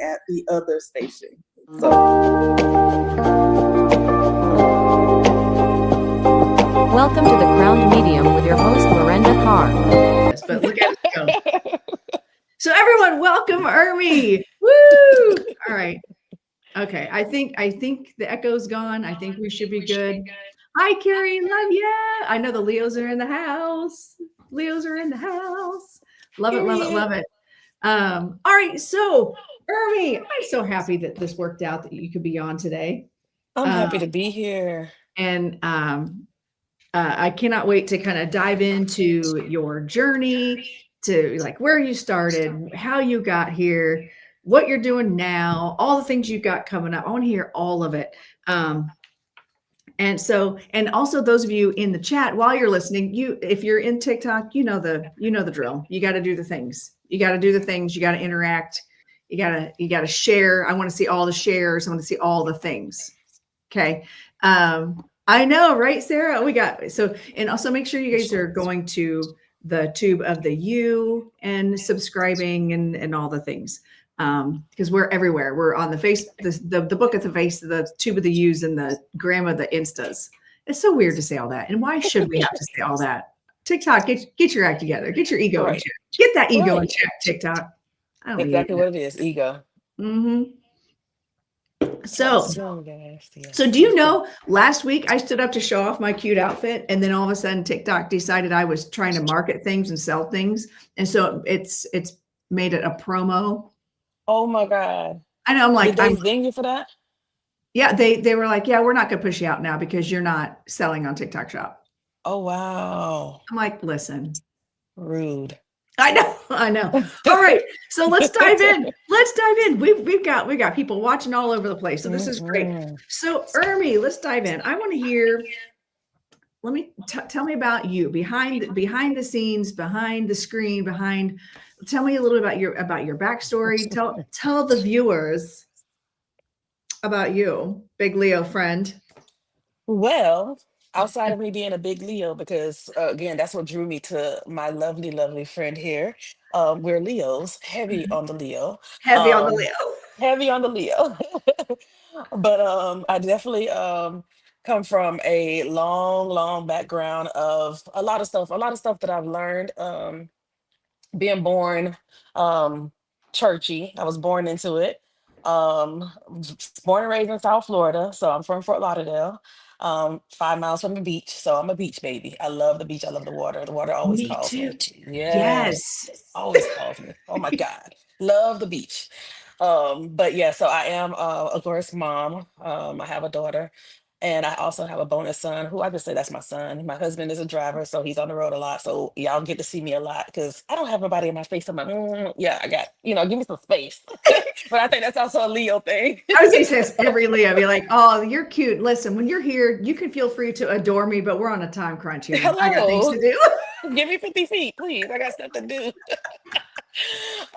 at the other station. So welcome to the Crowned Medium with your host, Lorenda Carr. But look at it go. So everyone, welcome Ermi. Woo! All right. Okay. I think the echo's gone. I think we should be good. Hi, Carrie. Love ya. I know the Leos are in the house. Leos are in the house. Love it, love it, love it. All right. So Ermi, I'm so happy that this worked out, that you could be on today. I'm happy to be here. And I cannot wait to kind of dive into your journey, to like where you started, how you got here, what you're doing now, all the things you got coming up. I want to hear all of it. And also those of you in the chat, while you're listening, if you're in TikTok, you know the drill. You got to do the things. You got to do the things. You got to interact. You got to share. I want to see all the shares. I want to see all the things. Okay. I know, right, Sarah? And also make sure you guys are going to the tube of the U and subscribing and all the things. Because we're everywhere. We're on the face, the book at the face, the tube of the U's, and the gram of the Instas. It's so weird to say all that. And why should we have to say all that? TikTok, get your act together. Get your ego in check. Get that ego in check, TikTok. I don't exactly what it is, ego. Mm-hmm. So do you know, last week I stood up to show off my cute outfit, and then all of a sudden TikTok decided I was trying to market things and sell things. And so it's made it a promo. Oh my God. I know. I'm like, did they zing you for that? Yeah, they were like, yeah, we're not going to push you out now because you're not selling on TikTok Shop. Oh, wow. I'm like, listen. Rude. I know. All right. So let's dive in. We've got people watching all over the place. So this is great. So Ermi, let's dive in. I want to hear, tell me about you behind the scenes, behind the screen, tell me a little bit about your backstory. Tell the viewers about you, big Leo friend. Well, outside of me being a big Leo, because again, that's what drew me to my lovely, lovely friend here. We're Leos, heavy on the Leo. Heavy on the Leo. But I definitely come from a long background of a lot of stuff that I've learned. Being born churchy, I was born into it. Born and raised in South Florida, so I'm from Fort Lauderdale, 5 miles from the beach. So I'm a beach baby. I love the beach. I love the water. The water always calls me. Yes, always calls me. Oh my God, love the beach. But yeah, so I am of course mom. I have a daughter. And I also have a bonus son who I just say that's my son. My husband is a driver, so he's on the road a lot. So y'all get to see me a lot because I don't have nobody in my face. I'm like, yeah, I got, give me some space. But I think that's also a Leo thing. I was going to say every Leo be like, oh, you're cute. Listen, when you're here, you can feel free to adore me, but we're on a time crunch here. Hello. I got things to do. Give me 50 feet, please. I got stuff to do.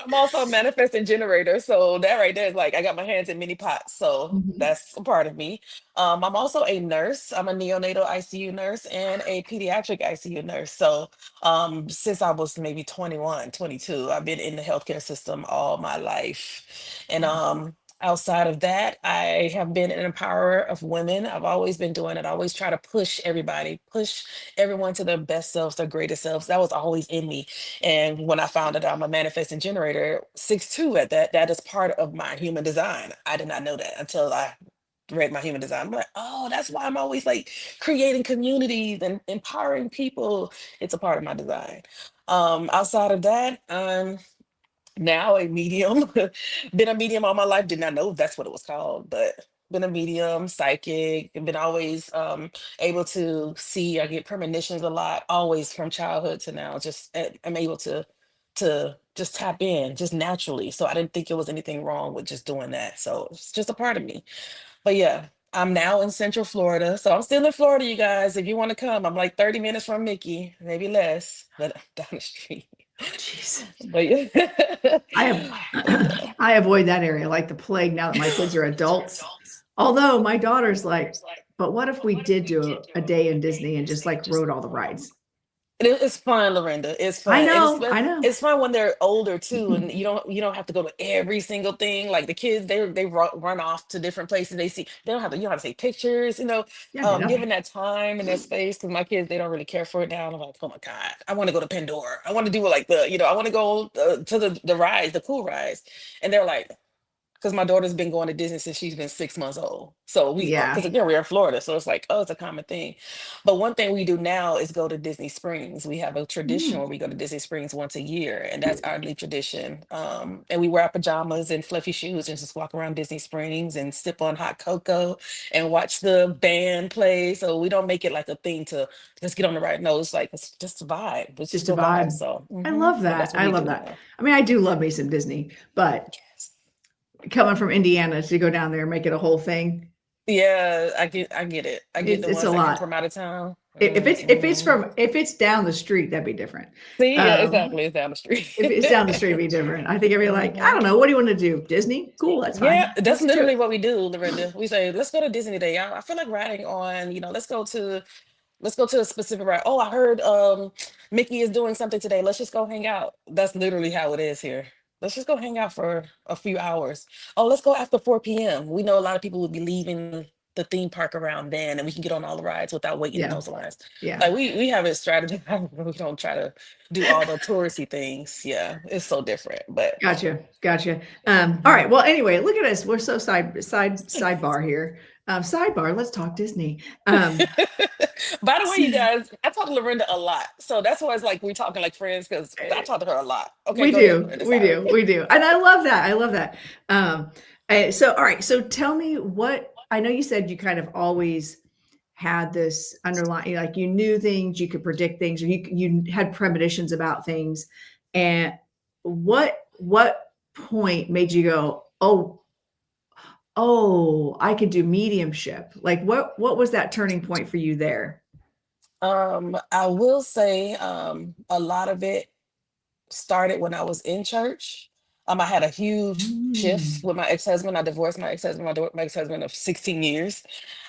I'm also a manifesting generator. So that right there is like, I got my hands in many pots. So that's a part of me. I'm also a nurse. I'm a neonatal ICU nurse and a pediatric ICU nurse. So since I was maybe 21, 22, I've been in the healthcare system all my life. And outside of that, I have been an empowerer of women. I've always been doing it. I always try to push everyone to their best selves, their greatest selves. That was always in me. And when I found out I'm a manifesting generator, 6'2" at that is part of my human design. I did not know that until I read my human design. I'm like, oh, that's why I'm always like creating communities and empowering people. It's a part of my design. Outside of that, now a medium. Been a medium all my life. Did not know that's what it was called, but been a medium, psychic, and been always able to see. I get premonitions a lot, always from childhood to now. Just I'm able to just tap in just naturally. So I didn't think there was anything wrong with just doing that. So it's just a part of me. But yeah, I'm now in Central Florida. So I'm still in Florida, you guys. If you want to come, I'm like 30 minutes from Mickey, maybe less, but down the street. Jeez. But yeah. I avoid that area like the plague now that my kids are adults. Although my daughter's like, but what if we did do a day in Disney and just like rode all the rides? It's fun, Lorenda. It's I fun, and know, I know. it's fun when they're older too, and you don't have to go to every single thing. Like the kids, run off to different places. They don't have to you don't have to take pictures. Yeah, they don't. Given that time and that space, because my kids they don't really care for it now. And I'm like, oh my god, I want to go to Pandora. I want to do like I want to go to the rides, the cool rides, and they're like, because my daughter's been going to Disney since she's been 6 months old. So Yeah. because again, we're in Florida, so it's like, oh, it's a common thing. But one thing we do now is go to Disney Springs. We have a tradition Mm. where we go to Disney Springs once a year, and that's our new tradition. And we wear our pajamas and fluffy shoes and just walk around Disney Springs and sip on hot cocoa and watch the band play. So we don't make it like a thing to just get on the ride. No, it's like it's just a vibe. It's Just just a a vibe. vibe. So, I love so that. that's what I we love do that. now. I mean, I do love me some Disney, but Yes. coming from Indiana to go down there and make it a whole thing, Yeah, I get it. I get the it's a ones that come lot. from out of town. If it's if it's down the street, that'd be different. See, yeah, Um, exactly. It's down the street. if it's down the street, it'd be different. I think I'd be like, I Mhm. don't know, what do you want to do? Disney? Cool, that's Yeah, fine. that's Let's do literally it. what we do, Lorinda. We say, let's go to Disney Day. I feel like riding on, let's go to a specific ride. Oh, I heard Mickey is doing something today. Let's just go hang out. That's literally how it is here. Let's just go hang out for a few hours. Oh, let's go after 4 p.m. We know a lot of people will be leaving the theme park around then, and we can get on all the rides without waiting in Yeah, those lines. yeah. Like we have it strategized. We don't try to do all the touristy things. Yeah, it's so different. But Gotcha, gotcha. All mhm. right. Well, anyway, look at us. We're so sidebar here. Sidebar. Let's talk Disney. By the way, you guys, I talk to Lorinda a lot. So that's why it's like we're talking like friends because I talk to her a lot. Okay, We go ahead, do, Lorinda. we Sorry. do, we do, and I love that. I love that. So, all right. So, tell me what I know. You said you kind of always had this underlying, like you knew things, you could predict things, or you had premonitions about things. And what point made you go, oh, I could do mediumship? Like, what was that turning point for you there? I will say a lot of it started when I was in church. I had a huge shift Mm. with my ex-husband. I divorced my ex-husband, my ex-husband of 16 years.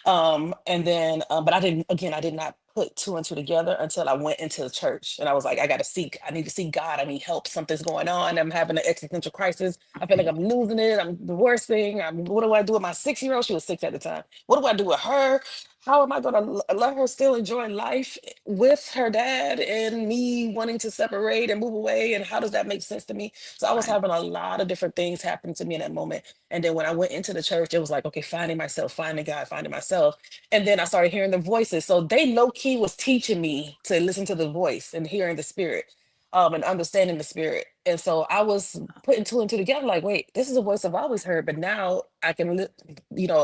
And then, but I did not put two and two together until I went into the church. And I was like, I need to seek God. I need help. Something's going on. I'm having an existential crisis. I feel like I'm losing it. I'm the worst thing. What do I do with my 6 year old? She was six at the time. What do I do with her? How am I going to let her still enjoy life with her dad and me wanting to separate and move away? And how does that make sense to me? So I was Right. having a lot of different things happen to me in that moment. And then when I went into the church, it was like, okay, finding myself, finding God, finding myself. And then I started hearing the voices. So they low key was teaching me to listen to the voice and hearing the spirit, and understanding the spirit. And so I was putting two and two together, like, wait, this is a voice I've always heard, but now I can,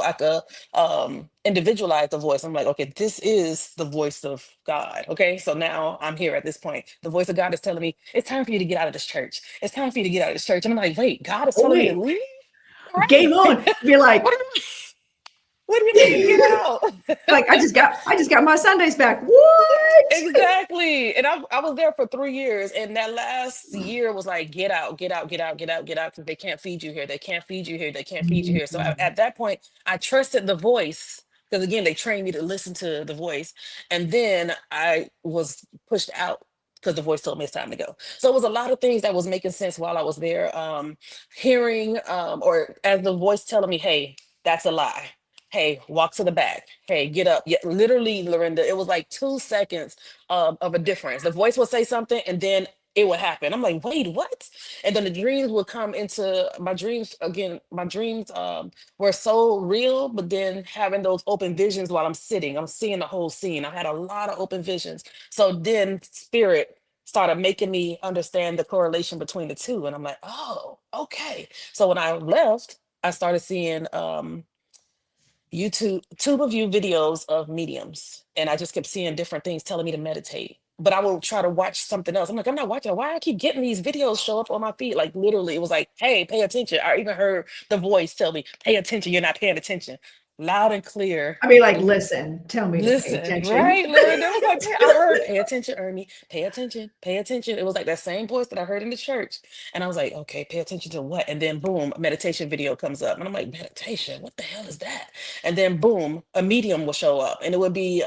I can individualize the voice. I'm like, okay, this is the voice of God. Okay, so now I'm here at this point. The voice of God is telling me it's time for you to get out of this church. It's time for you to get out of this church. And I'm like, wait, God is Oh, telling me to wait, leave. All right. game on. Be like, what do you what do you mean get out? like I just got my Sundays back. What? Exactly. And I was there for 3 years. And that last year was like, get out, get out, get out, get out, get out. Because they can't feed you here. They can't feed you here. They can't feed you here. So Mm. at that point, I trusted the voice. Because again, they trained me to listen to the voice. And then I was pushed out because the voice told me it's time to go. So it was a lot of things that was making sense while I was there. Hearing or as the voice telling me, hey, that's a lie. Hey, walk to the back. Hey, get up. Yeah, literally, Lorinda, it was like 2 seconds of a difference. The voice would say something and then it would happen. I'm like, wait, what? And then the dreams would come into my dreams again. My dreams were so real, but then having those open visions while I'm seeing the whole scene. I had a lot of open visions. So then spirit started making me understand the correlation between the two. And I'm like, oh, okay. So when I left, I started seeing tube of you videos of mediums, and I just kept seeing different things telling me to meditate. But I will try to watch something else. I'm like, I'm not watching. Why I keep getting these videos show up on my feed? Like literally, it was like, hey, pay attention. I even heard the voice tell me, pay attention. You're not paying attention, loud and clear. I mean, like, listen, tell me to pay Listen, attention. right, Lord? It was like, I heard, pay attention, Ermi, pay attention, pay attention. It was like that same voice that I heard in the church. And I was like, okay, pay attention to what? And then boom, a meditation video comes up. And I'm like, meditation, what the hell is that? And then boom, a medium will show up. And it would be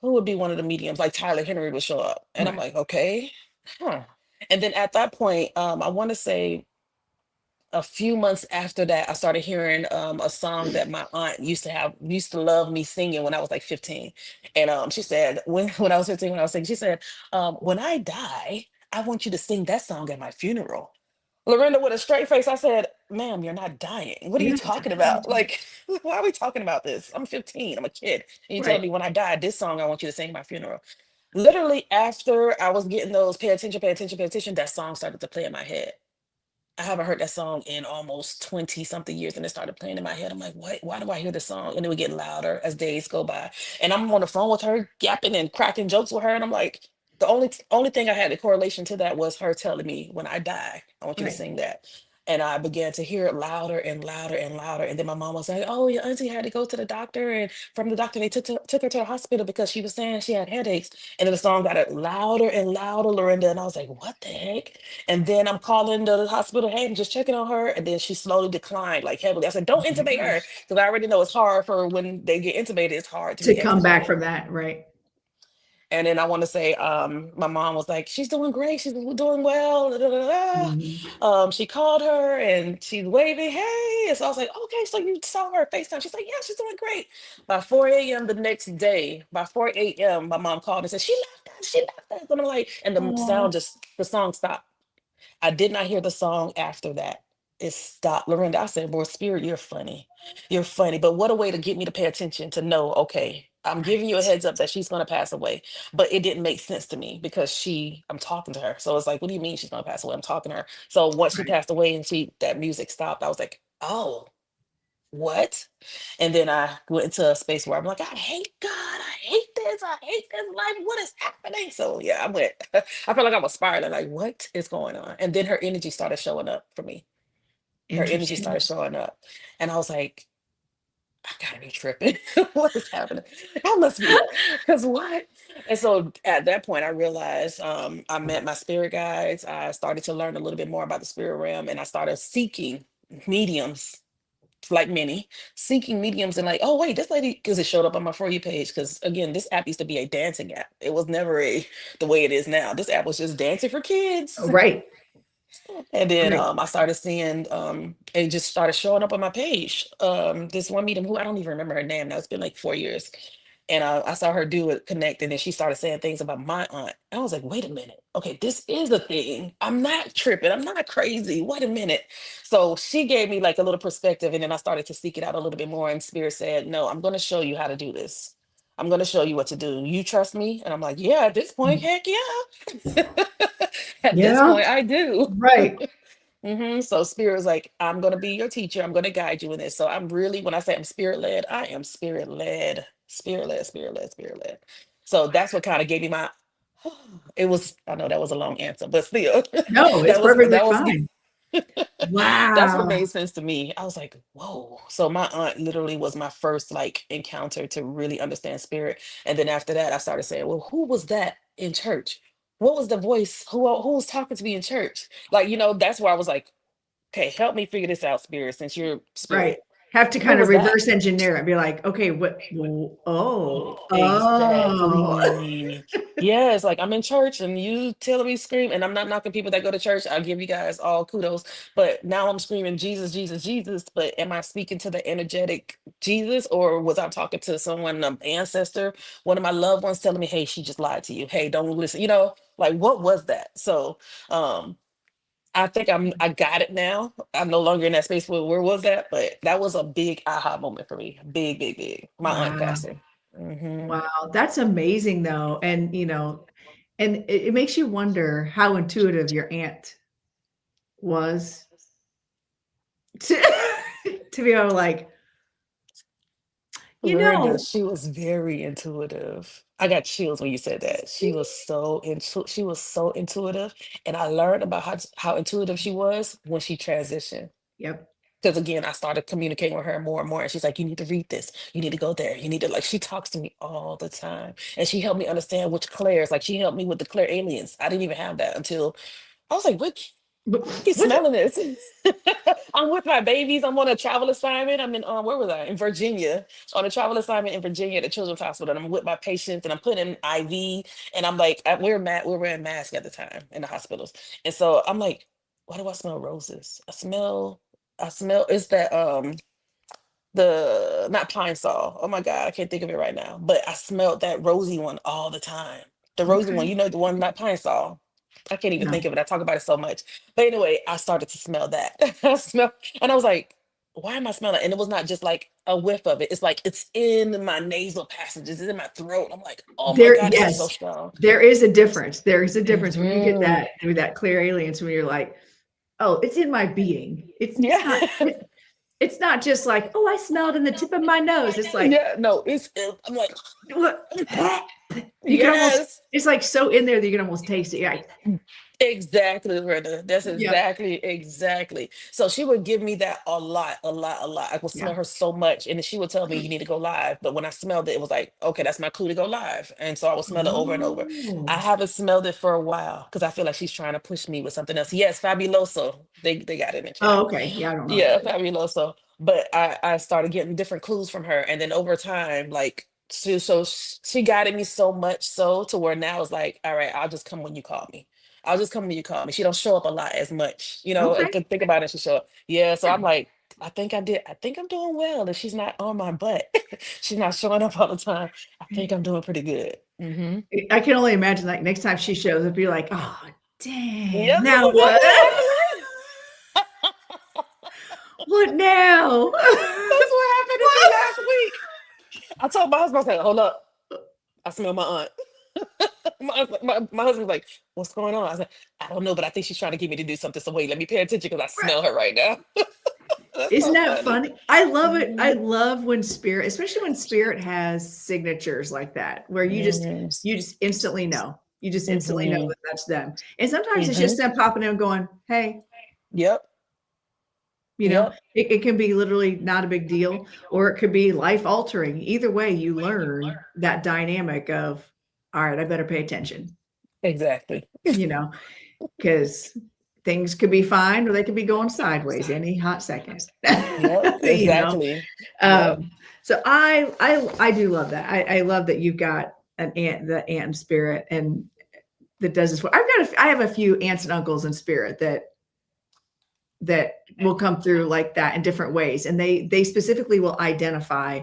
who would be one of the mediums? Like Tyler Henry would show up. And I'm Right. like, okay, huh. And then at that point, I want to say a few months after that, I started hearing a song that my aunt used to love me singing when I was like 15. And she said, when I was 15, when I was singing, she said, when I die, I want you to sing that song at my funeral. Lorenda, with a straight face, I said, ma'am, you're not dying. What are you Yeah. talking about? Like, why are we talking about this? I'm 15, I'm a kid. And you telling Right. me when I die, this song I want you to sing at my funeral. Literally after I was getting those pay attention, pay attention, pay attention, that song started to play in my head. I haven't heard that song in almost 20 something years, and it started playing in my head. I'm like, what? Why do I hear this song? And it would get louder as days go by. And I'm on the phone with her, yapping and cracking jokes with her. And I'm like, the only thing I had a correlation to that was her telling me, when I die, I want you to Right. sing that. And I began to hear it louder and louder and louder. And then my mom was like, oh, your auntie had to go to the doctor. And from the doctor, they took her to the hospital because she was saying she had headaches. And then the song got it louder and louder, Lorinda. And I was like, what the heck? And then I'm calling the hospital, hey, I'm just checking on her. And then she slowly declined, like heavily. I said, don't Oh my intubate her. gosh. Because I already know it's hard for when they get intubated, it's hard to To be come back extubated. from that, right. And then I want to say, my mom was like, she's doing great. She's doing well. Da, da, da, Mhm. da. She called her and she's waving, hey. And so I was like, okay, so you saw her FaceTime. She's like, yeah, she's doing great. By 4 a.m. the next day, by 4 a.m., my mom called and said, she left us. She left us. And I'm like, and Oh, the song stopped. I did not hear the song after that. It stopped. Lorinda, I said, boy, Spirit, you're funny. You're funny. But what a way to get me to pay attention to know, okay, I'm giving you a right. heads up that she's going to pass away. But it didn't make sense to me because I'm talking to her. So it's like, what do you mean she's going to pass away? I'm talking to her. So once she Right. passed away and that music stopped, I was like, oh, what? And then I went into a space where I'm like, I hate God. I hate this. I hate this life. What is happening? So yeah, I went, I felt like I was spiraling, like, what is going on? And then her energy started showing up for me. Her energy started Interesting. showing up. And I was like, I gotta be tripping. What is happening? I must be. Because what? And so at that point, I realized I met my spirit guides. I started to learn a little bit more about the spirit realm and I started seeking mediums like many, seeking mediums and like, oh wait, this lady, because it showed up on my For You page. Because again, this app used to be a dancing app. It was never the way it is now. This app was just dancing for kids. Right. And then Right. I started seeing it just started showing up on my page. This one medium who I don't even remember her name now. It's been like 4 years. And I saw her do it connect, and then she started saying things about my aunt. I was like, wait a minute. Okay, this is a thing. I'm not tripping. I'm not crazy. Wait a minute. So she gave me like a little perspective, and then I started to seek it out a little bit more. And Spirit said, no, I'm going to show you how to do this. I'm going to show you what to do. You trust me? And I'm like, yeah, at this point, heck yeah. At this Yeah. point, I do. Right. So spirit was like, I'm gonna be your teacher. I'm gonna guide you in this. So I'm really, when I say I'm spirit led, I am spirit led, spirit led, spirit led, spirit led. So that's what kind of gave me my. It was. I know that was a long answer, but still, No, it's that was perfectly that was fine. that's what Wow. made sense to me. I was like, whoa. So my aunt literally was my first like encounter to really understand spirit. And then after that, I started saying, well, who was that in church? What was the voice? Who was talking to me in church? Like, that's where I was like, okay, help me figure this out, spirit, since you're Right. spirit. Have to Who kind of was that? reverse engineer it, be like, okay, what, oh. Exactly. Yes, like I'm in church and you telling me scream, and I'm not knocking people that go to church. I'll give you guys all kudos. But now I'm screaming Jesus, Jesus, Jesus. But am I speaking to the energetic Jesus, or was I talking to someone, an ancestor, one of my loved ones telling me, hey, she just lied to you. Hey, don't listen. Like what was that? So um I think I got it now. I'm no longer in that space where was that, but that was a big aha moment for me. Big, big, big. My aunt Wow. passing. Hmm. Wow. That's amazing though. And, and it makes you wonder how intuitive your aunt was to, to be able to like, you Lorinda, know, she was very intuitive. I got chills when you said that. She was so intuitive. And I learned about how intuitive she was when she transitioned. yep. Because again, I started communicating with her more and more. And she's like, you need to read this. You need to go there. You need to like, she talks to me all the time. And she helped me understand which clairs, like she helped me with the clair aliens. I didn't even have that until I was like, what? Keep What's smelling this. I'm with my babies. I'm on a travel assignment. I'm in where was I? In Virginia. On a travel assignment in Virginia at the Children's Hospital. And I'm with my patients and I'm putting in IV. And I'm like, we're wearing masks at the time in the hospitals. And so I'm like, why do I smell roses? I smell it's that the not pine sol. Oh my God, I can't think of it right now. But I smelled that rosy one all the time. The rosy one, okay? the one not pine sol. I can't even think No, of it. I talk about it so much. But anyway, I started to smell that. I smell, and I was like, why am I smelling? And it was not just like a whiff of it. It's like it's in my nasal passages, it's in my throat. I'm like, oh my God, this is so yes, strong. there is a difference. There is a difference when you get Hmm. that through that clear aliens when you're like, oh, it's in my being. It's Yeah. not. It's not just like, oh, I smelled in the tip of my nose. It's like, Yeah. No, I'm like, look, you can almost. yes. It's like so in there that you can almost taste it. Yeah, Exactly, Brenda. That's yep, exactly. So she would give me that a lot, a lot, a lot. I would yeah. smell her so much, and then she would tell me you need to go live. But when I smelled it, it was like, okay, that's my clue to go live. And so I would smell it over and over. I Oh, haven't smelled it for a while because I feel like she's trying to push me with something else. Yes, Fabuloso. They got it in the chat. oh, okay. Yeah, I don't know what Yeah, that is. Fabuloso. But I started getting different clues from her, and then over time, like she guided me so much so to where now it's like, all right, I'll just come when you call me. I'll just come when you call me. She don't show up a lot as much, I Okay. could think about it. She show up, yeah. So Yeah. I'm like, I think I did. I think I'm doing well. If she's not on my butt, she's not showing up all the time. I think I'm doing pretty good. Hmm. I can only imagine like next time she shows up, you're like, oh, Yeah, dang, that's now what? exactly what happened. What now? That's what happened to me last week. I told my husband, I said, hold up. I smell my aunt. My husband's like, what's going on? I said, I don't know, but I think she's trying to get me to do something. So wait, let me pay attention because I Right. smell her right now. That's Isn't so that funny. funny? I love it. I Mhm. love when spirit, especially when spirit has signatures like that, where Mhm. you just instantly know. You just instantly know Mhm. that that's them. And sometimes it's just Mhm. them popping in and going, hey, Yep. Yep. it can be literally not a big deal, or it could be life altering. Either way, you learn that dynamic of, all right, I better pay attention, Exactly. you know, because things could be fine or they could be going sideways any hot second. Yep. you know. Exactly. Yep. Um, so I do love that. I love that you've got the aunt in spirit and that does this. I have a few aunts and uncles in spirit that will come through like that in different ways. And they specifically will identify,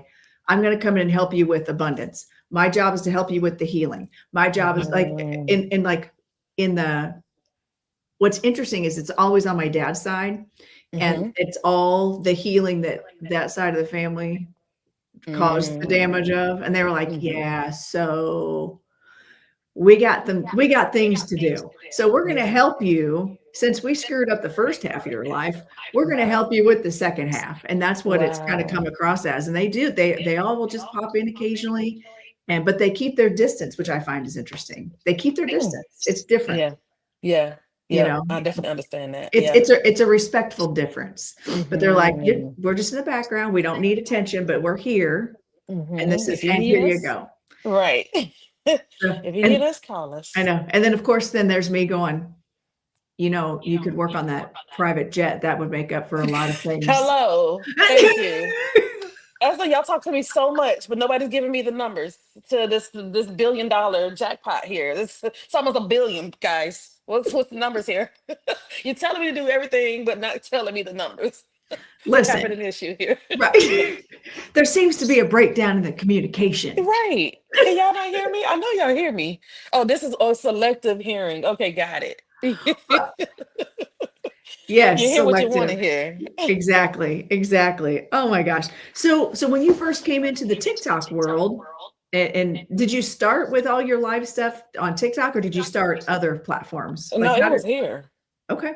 I'm going to come in and help you with abundance. My job is to help you with the healing. My job is like Mhm. in the what's interesting is it's always on my dad's side. And Mhm. it's all the healing that side of the family caused the damage Mhm. of. And they were like, Mhm. yeah, so we got things to do. So we're going to Yeah. help you since we screwed up the first half of your life. We're going to help you with the second half. And that's what it's kind of come Wow. across as. And they all will just pop in occasionally but they keep their distance, which I find is interesting. They keep their Mm. distance. It's different, Yeah. Yeah. you Yep. know. I definitely understand that. Yeah. It's a respectful difference. But they're like, Mhm. we're just in the background. We don't need attention, but we're here. And this Mhm. is If you and need here you us, go. right. So, If you need and us, call I us. know. And then of course, then there's me going, you could work on that private jet. That would make up for a lot of things. Hello. Thank you. That's like y'all talk to me so much, but nobody's giving me the numbers to this $1 billion jackpot here. It's almost $1 billion, guys. What's the numbers here? You're telling me to do everything, but not telling me the numbers. We're having Listen, an issue here. right. There seems to be a breakdown in the communication. Right. Can y'all not hear me? I know y'all hear me. Oh, this is selective hearing. Okay, got it. Uh, You yes, hear what you want to selective. hear. Exactly. Exactly. Oh my gosh. So when you first came into the TikTok world, and did you start with all your live stuff on TikTok or did you start other platforms? Like No, it how did was here. okay.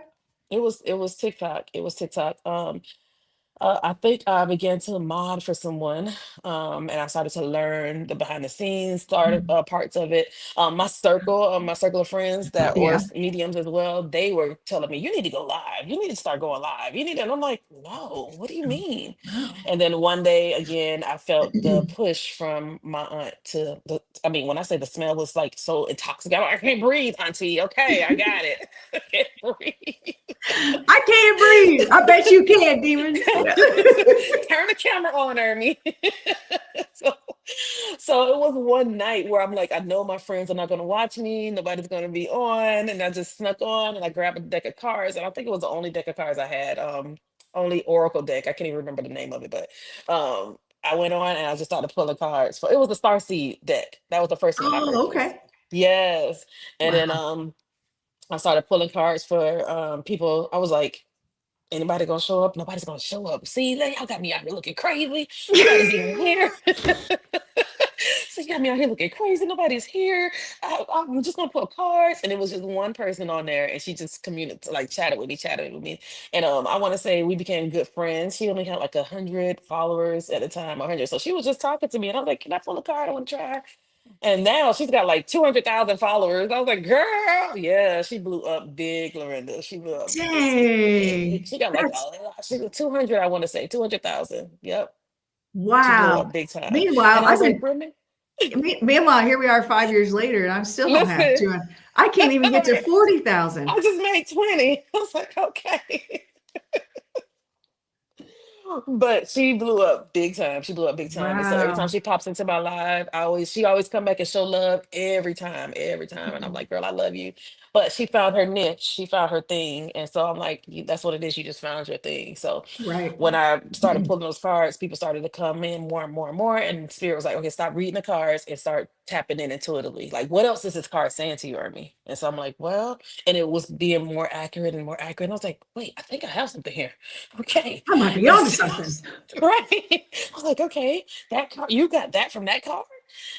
It was TikTok. It was TikTok. I think I began to mod for someone, and I started to learn the behind the scenes started Mhm. parts of it. My circle of friends that were Yeah. mediums as well, they were telling me, "You need to go live. You need to start going live. You need to." And I'm like, "No, what do you mean?" Wow. And then one day again, I felt the push from my aunt to the. I mean, when I say the smell was like so intoxicating, I can't breathe, Auntie. Okay, I got it. I can't breathe. I can't breathe. I bet you can, demons. Yeah. Turn the camera on, Ermi. so, so it was one night where I'm like, I know my friends are not going to watch me. Nobody's going to be on. And I just snuck on and I grabbed a deck of cards. And I think it was the only deck of cards I had. Only Oracle deck. I can't even remember the name of it, but I went on and I just started pulling cards. For it was the Starseed deck. That was the first one I Oh, purchased. okay. Yes. And then Wow. I started pulling cards for people. I was like, anybody gonna show up? Nobody's gonna show up. See, y'all got me out here looking crazy. Nobody's even here. So you got me out here looking crazy. Nobody's here. I'm just gonna put cards, and it was just one person on there, and she just communicated, like chatted with me, and I want to say we became good friends. She only had like 100 followers at the time, 100. So she was just talking to me, and I was like, "Can I pull a card? I want to try." And now she's got like 200,000 followers. I was like, girl, yeah, she blew up big, Lorenda. She blew up big. Dang. She got like, That's she was 200, I want to say, 200,000. Yep. She blew wow. up big time. Meanwhile, And I I've was like, been Brittany, meanwhile, here we are 5 years later, and I still don't have listen, 200. I can't even get to right. 40,000. I just made 20. I was like, okay. But she blew up big time. She blew up big time. And so every time Wow. she pops into my live, she always come back and show love every time, every time. And I'm like, girl, I love you. But she found her niche. She found her thing. And so I'm like, that's what it is. You just found your thing. So Right. when I started pulling those cards, people started to come in more and more and more. And Spirit was like, okay, stop reading the cards and start tapping in intuitively. Like, what else is this card saying to you, Ermi? And so I'm like, well, and it was being more accurate and more accurate. And I was like, wait, I think I have something here. Okay. I might be And onto so, something. right. I was like, okay, that card, you got that from that card?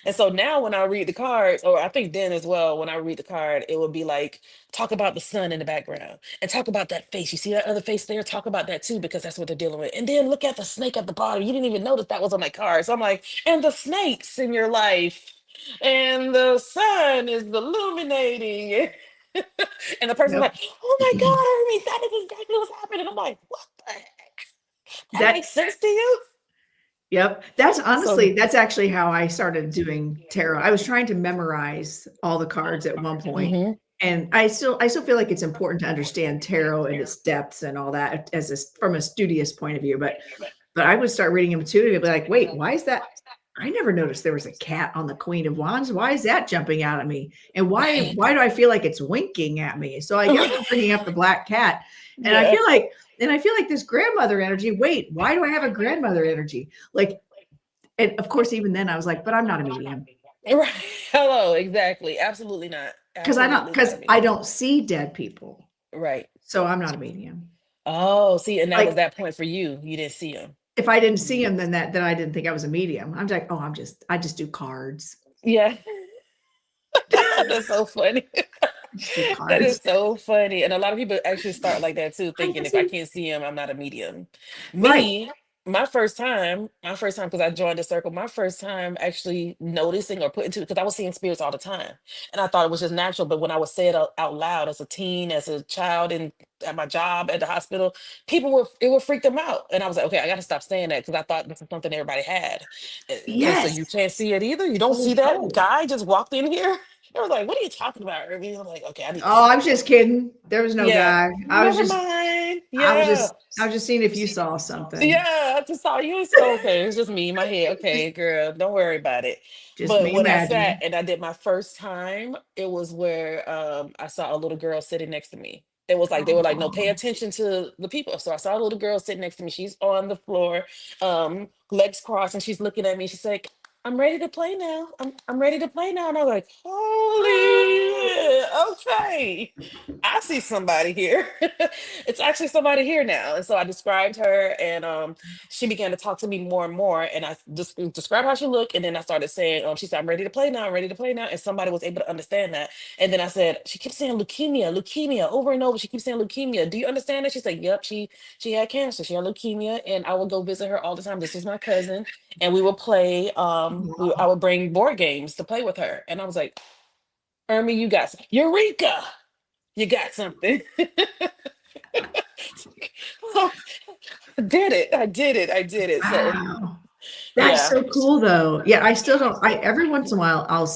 And so now when I read the cards, or I think then as well, when I read the card, it would be like, talk about the sun in the background and talk about that face. You see that other face there? Talk about that too, because that's what they're dealing with. And then look at the snake at the bottom. You didn't even notice that was on that card. So I'm like, and the snakes in your life, and the sun is illuminating. And the person's Yep. like, oh my God, Ermi, that is exactly what's happening. I'm like, what the heck? That That makes sense to you? Yep. That's So, honestly, that's actually how I started doing tarot. I was trying to memorize all the cards at one point, mhm. and I still feel like it's important to understand tarot and its depths and all that as from a studious point of view. But I would start reading them too, and be like, wait, why is that? I never noticed there was a cat on the Queen of Wands. Why is that jumping out at me? And why Right. why do I feel like it's winking at me? So I guess I'm bringing up the black cat, and I Yeah. feel like this grandmother energy. Wait, why do I have a grandmother energy? Like, and of course, even then I was like, but I'm not a medium Right. Hello. Exactly. Absolutely not. Absolutely not because a I medium. don't see dead people. Right. So I'm not a medium. Oh, see, and that was Like that point for you. You didn't see him. if I didn't see him, then I didn't think I was a medium. I'm like, oh, I just do cards. Yeah. That's so funny. I just do That cards. is so funny. And a lot of people actually start like that too, I thinking just if I do can't see him, I'm not a medium. right. Me, my first time, because I joined the circle, my first time actually noticing or putting two, because I was seeing spirits all the time. And I thought it was just natural. But when I would say it out loud as a teen, as a child, and at my job at the hospital, it would freak them out. And I was like, okay, I got to stop saying that because I thought this is something everybody had. Okay, so Yes. you can't see it either? You don't Oh see that no. guy just walked in here? They were like, what are you talking about, Irving? I'm like, okay, I need to Oh, I'm stop. just kidding. There was no Yeah, guy. never mind. Yeah. I was just seeing if you saw something. Yeah, I just saw you. It's okay. It's just me in my head. Okay, girl, don't worry about it. Just But me when I sat imagining. and I did my first time, it was where I saw a little girl sitting next to me. It was like they were like, no, pay Oh, attention to the people. So I saw a little girl sitting next to me. She's on the floor, legs crossed, and she's looking at me. She's like, I'm ready to play now. I'm ready to play now. And I'm like, holy Okay. I see somebody here. It's actually somebody here now. And so I described her, and she began to talk to me more and more. And I just described how she looked. And then I started saying, she said, I'm ready to play now. I'm ready to play now. And somebody was able to understand that. And then I said, she keeps saying leukemia, leukemia over and over. She keeps saying leukemia. Do you understand that? She said, yep, she had cancer. She had leukemia. And I would go visit her all the time. This was my cousin. And we would play, I would bring board games to play with her. And I was like, Ermi, you got Eureka! You got something. Oh, I did it. I did it. I did it. So Wow. That's yeah. so cool though. Yeah, I still don't, every once in a while I'll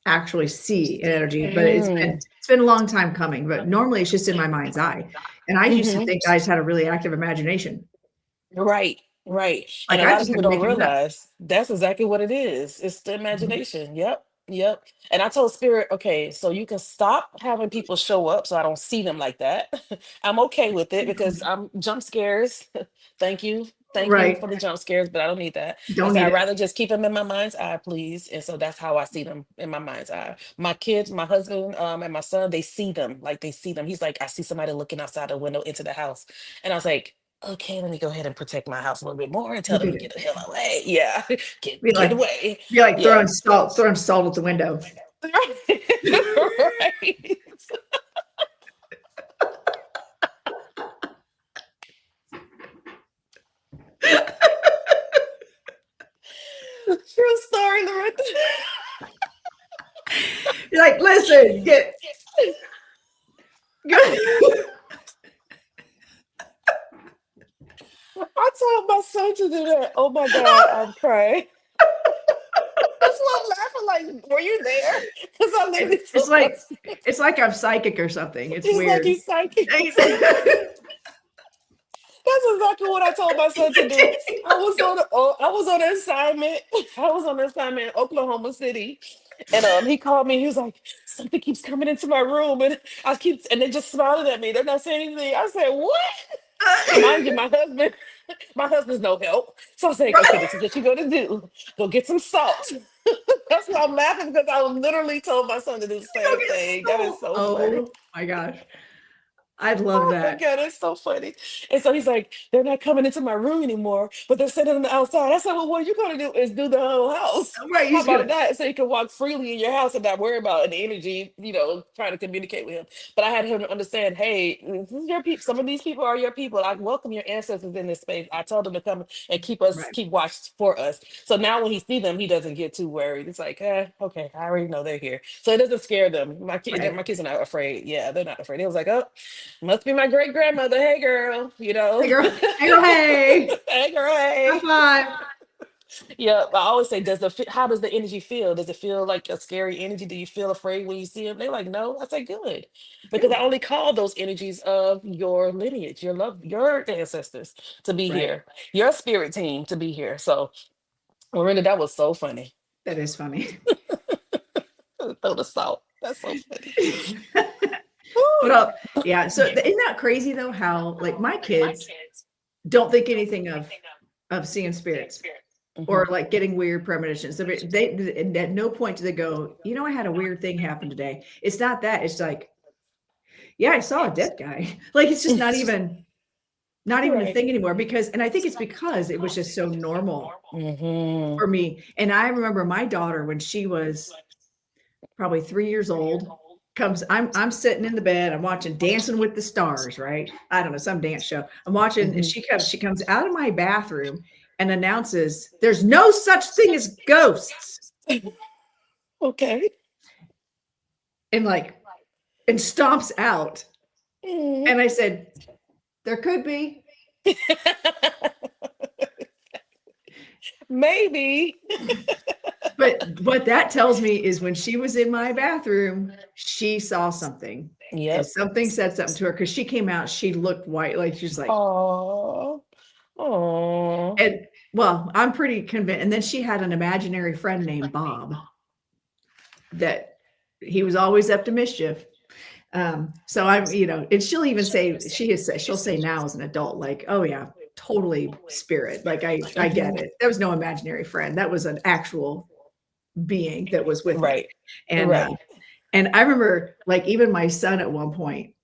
actually see an energy, but it's been a long time coming, but normally it's just in my mind's eye. And I used to think I just had a really active imagination. Right. Right. And Like a I lot of just people been don't making it up. realize that's exactly what it is. It's the imagination. Yep. Yep. And I told Spirit, okay, so you can stop having people show up so I don't see them like that. I'm okay with it because I'm jump scares. Thank you. Thank you Right. for the jump scares, but I don't need that. I Don't said, need I'd it. rather just keep them in my mind's eye, please. And so that's how I see them in my mind's eye. My kids, my husband, and my son, they see them like they see them. He's like, I see somebody looking outside the window into the house. And I was like, okay, let me go ahead and protect my house a little bit more and tell You them did to it. get the hell away. Yeah, Be get like, away. be like Yeah. throwing salt at the window. Right. True story, Loretta. You're like, listen, get. I told my son to do that. Oh my God, I'm crying. That's why I'm laughing. Like, were you there? Because I literally It's told my like son. it's like I'm psychic or something. It's He's like, weird. he's psychic. That's exactly what I told my son to do. I was on an assignment. I was on an assignment in Oklahoma City. And he called me. He was like, something keeps coming into my room, and and they just smiling at me. They're not saying anything. I said, what? Mind you, my husband's no help. So I was like, okay, this is what you're gonna do. Go get some salt. That's why I'm laughing, because I literally told my son to do the same thing. That is so funny. Oh my gosh. I'd love Oh my that. God, it's so funny. And so he's like, they're not coming into my room anymore, but they're sitting on the outside. I said, well, what you're going to do is do the whole house. Right, How he's about gonna that? So you can walk freely in your house and not worry about the energy, trying to communicate with him. But I had him to understand, hey, this is your people. Some of these people are your people. I welcome your ancestors in this space. I told them to come and right. keep watch for us. So now when he sees them, he doesn't get too worried. It's like, okay, I already know they're here. So it doesn't scare them. Right. My kids are not afraid. Yeah, they're not afraid. He was like, oh, must be my great grandmother. Hey, girl, Hey girl, hey girl, hey. Hey, girl, High hey. five. Yeah, I always say, how does the energy feel? Does it feel like a scary energy? Do you feel afraid when you see them? They're like, no. I say, good, because I Good. only call those energies of your lineage, your ancestors to be Right. here, your spirit team to be here. So, Miranda, that was so funny. That is funny. Throw the salt. That's so funny. But yeah, so isn't that crazy though, how like my kids don't think anything of seeing spirits or Mhm. like getting weird premonitions. So they at no point do they go, I had a weird thing happen today. It's not that. It's like, yeah, I saw a dead guy. Like it's just not even a Right. thing anymore, because and I think it's because it was just so normal Hmm. for me. And I remember my daughter when she was probably 3 years old comes I'm sitting in the bed, I'm watching Dancing with the Stars, right? I don't know, some dance show. I'm watching and Hmm. she comes out of my bathroom and announces there's no such thing as ghosts. Okay. And like and stomps out. Mm. And I said, there could be. Maybe. But what that tells me is when she was in my bathroom, she saw something. And Yep. something said something to her because she came out, she looked white, like she's like, Oh. Oh. and well, I'm pretty convinced. And then she had an imaginary friend named Bob that he was always up to mischief. So I'm, and she'll even say she'll say now as an adult, like, oh yeah, totally spirit. Like I get Mhm. it. There was no imaginary friend. That was an actual being that was with me. Right. And Right. And I remember, like, even my son at one point,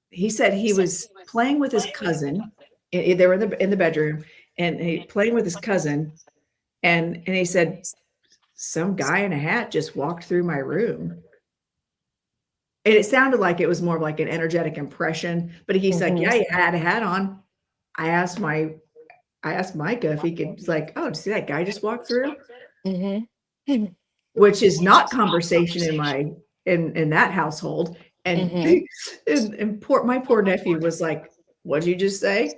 he said he was playing with his cousin. They were in the bedroom, and he playing with his cousin, and he said, some guy in a hat just walked through my room. And it sounded like it was more of like an energetic impression, but he's like, yeah, he had a hat on. I asked Micah if he could, he's like, oh, did you see that guy just walk through? Which is not conversation in that household. And and my poor nephew was like, what'd you just say?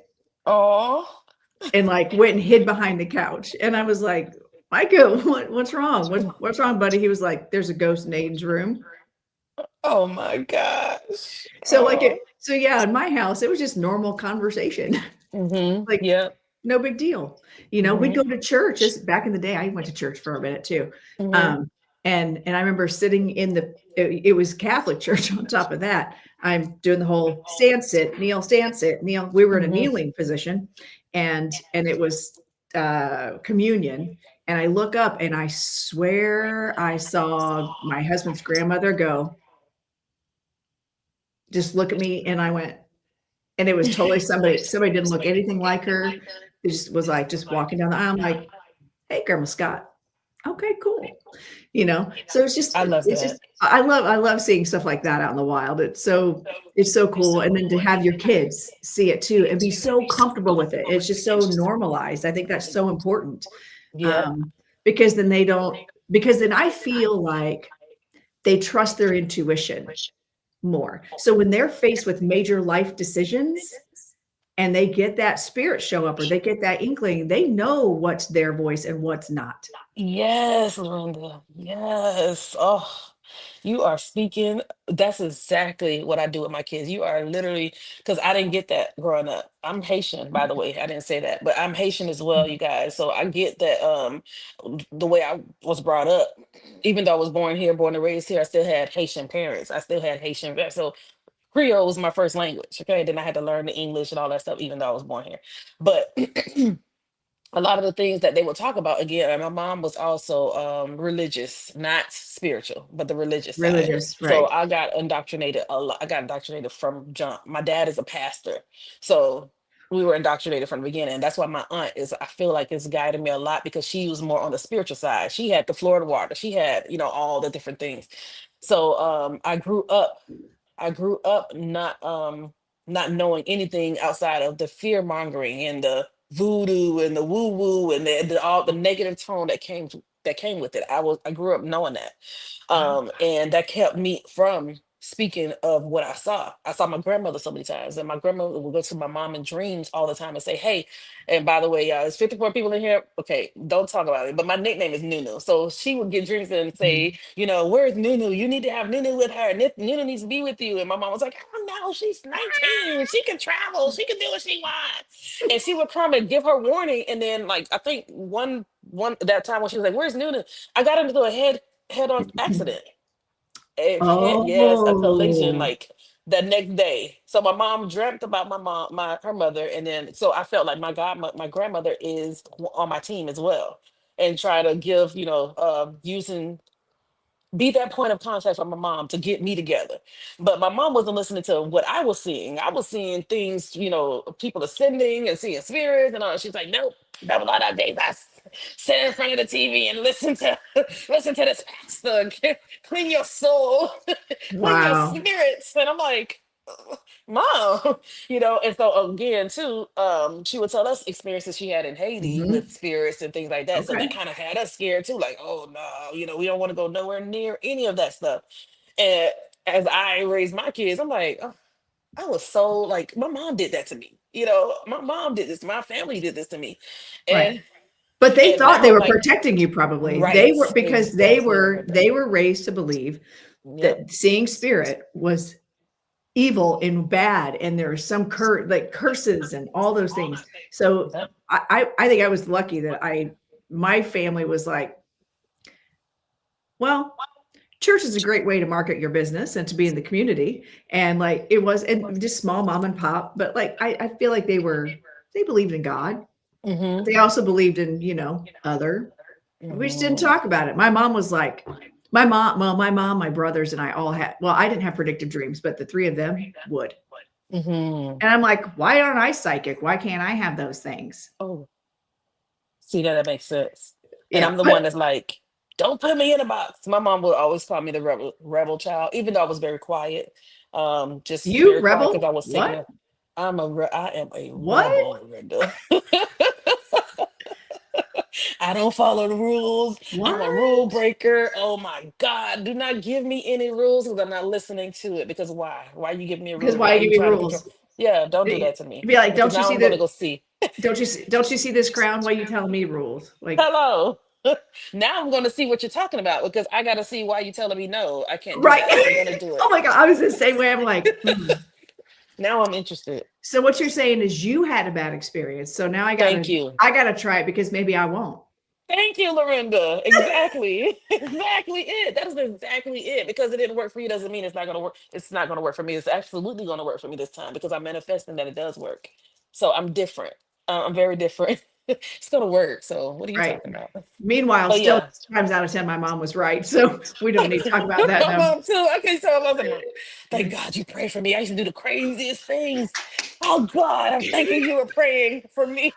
Oh. And like went and hid behind the couch. And I was like, Micah, what's wrong? What's wrong, buddy? He was like, there's a ghost in Aiden's room. Oh my gosh. So yeah, in my house, it was just normal conversation. Like, Yeah. no big deal. We'd go to church. Just back in the day, I went to church for a minute too. And I remember sitting in it was Catholic church on top of that. I'm doing the whole stand, sit, kneel, stand, sit, kneel. We were in a kneeling position, and it was communion. And I look up and I swear I saw my husband's grandmother go, just look at me. And I went, and it was totally somebody didn't look anything like her. It just was like just walking down the aisle. I'm like, hey, Grandma Scott. Okay, cool. So I love that. I love seeing stuff like that out in the wild. It's so cool. And then to have your kids see it too and be so comfortable with it. It's just so normalized. I think that's so important. Yeah. Because then I feel like they trust their intuition more. So when they're faced with major life decisions and they get that spirit show up or they get that inkling, they know what's their voice and what's not. Yes, Lorenda. Yes. Oh, you are speaking. That's exactly what I do with my kids. You are literally, because I didn't get that growing up. I'm Haitian, by the way. I didn't say that, but I'm Haitian as well, you guys. So I get that the way I was brought up, even though I was born here, born and raised here, I still had Haitian parents. I still had Haitian. So Creole was my first language. Okay. Then I had to learn the English and all that stuff, even though I was born here. But a lot of the things that they would talk about again, and my mom was also religious, not spiritual, but the religious side. Religious, So right? I got indoctrinated a lot. I got indoctrinated from jump. My dad is a pastor, so we were indoctrinated from the beginning. That's why my aunt is, I feel like, is guiding me a lot because she was more on the spiritual side. She had the Florida water. She had, all the different things. So I grew up not knowing anything outside of the fear mongering and the voodoo and the woo woo and all the negative tone that came with it. I grew up knowing that. And that kept me from speaking of what I saw. I saw my grandmother so many times, and my grandmother would go to my mom in dreams all the time and say, hey, and by the way, there's 54 people in here. Okay, don't talk about it. But my nickname is Nunu. So she would get dreams and say, where's Nunu? You need to have Nunu with her. Nunu needs to be with you. And my mom was like, oh no, she's 19. She can travel. She can do what she wants. And she would come and give her warning. And then, like, I think one that time when she was like, where's Nunu? I got into a head-on accident. Yes, a collision Oh, like the next day. So my mom dreamt about her mother, and then so I felt like my grandmother is on my team as well, and try to give using be that point of contact for my mom to get me together. But my mom wasn't listening to what I was seeing. I was seeing things, people ascending and seeing spirits and all. She's like, nope, that was a lot of days sit in front of the TV and listen to listen to this pastor. Clean your soul, clean your wow. spirits. And I'm like, mom, and so again too, she would tell us experiences she had in Haiti with Mhm. spirits and things like that. So Okay. that kind of had us scared too, like, oh no, we don't want to go nowhere near any of that stuff. And as I raised my kids, I'm like, oh, I was so like, my mom did that to me. My mom did this, my family did this to me. Right. And But they and thought now they I'm were like, protecting you probably. They right, were because exactly, they Loretta. were raised to believe Yep, that seeing spirit was evil and bad, and there are some curses and all those things. So yep. I think I was lucky that my family was like, well, church is a great way to market your business and to be in the community. And like it was, and just small mom and pop, but like I feel like they believed in God, but Mm-hmm. they also believed in, other. We just didn't Mm-hmm. talk about it. My mom was like, My mom, my brothers, and I all had. Well, I didn't have predictive dreams, but the three of them would. Mm-hmm. And I'm like, why aren't I psychic? Why can't I have those things? Oh, see that makes sense. And Yeah, I'm the one but that's like, don't put me in a box. My mom would always call me the rebel child, even though I was very quiet. Just you very quiet because I rebel? was taking What? a. I am a What? rebel, Linda. I don't follow the rules. I'm a rule What? breaker. Oh my God. Do not give me any rules because I'm not listening to it. Because why? Why you give me a Because rule? why Why you you give me trying to control? rules? Yeah, don't do You'd that to me. be like, Because don't you now see I'm gonna the go see. don't you see this crown? Why you telling me rules? Like, Hello. Now I'm gonna see what you're talking about because I gotta see why you telling me no. I can't do right? that. I'm gonna do Oh it. my god, I was the same way. I'm like, Now I'm interested. So what you're saying is you had a bad experience. So now Thank you. I gotta try it because maybe I won't. Thank you, Lorenda. Exactly. Exactly it. That is exactly it. Because it didn't work for you doesn't mean it's not gonna work. It's not gonna work for me. It's absolutely gonna work for me this time because I'm manifesting that it does work. So I'm different. I'm very different. It's gonna work. So what are you Right. talking about? Meanwhile, But still yeah. times out of 10, my mom was right. So we don't need to talk about that My now. mom too. I can't tell my mom. Thank God you prayed for me. I used to do the craziest things. Oh God, I'm thanking you were praying for me.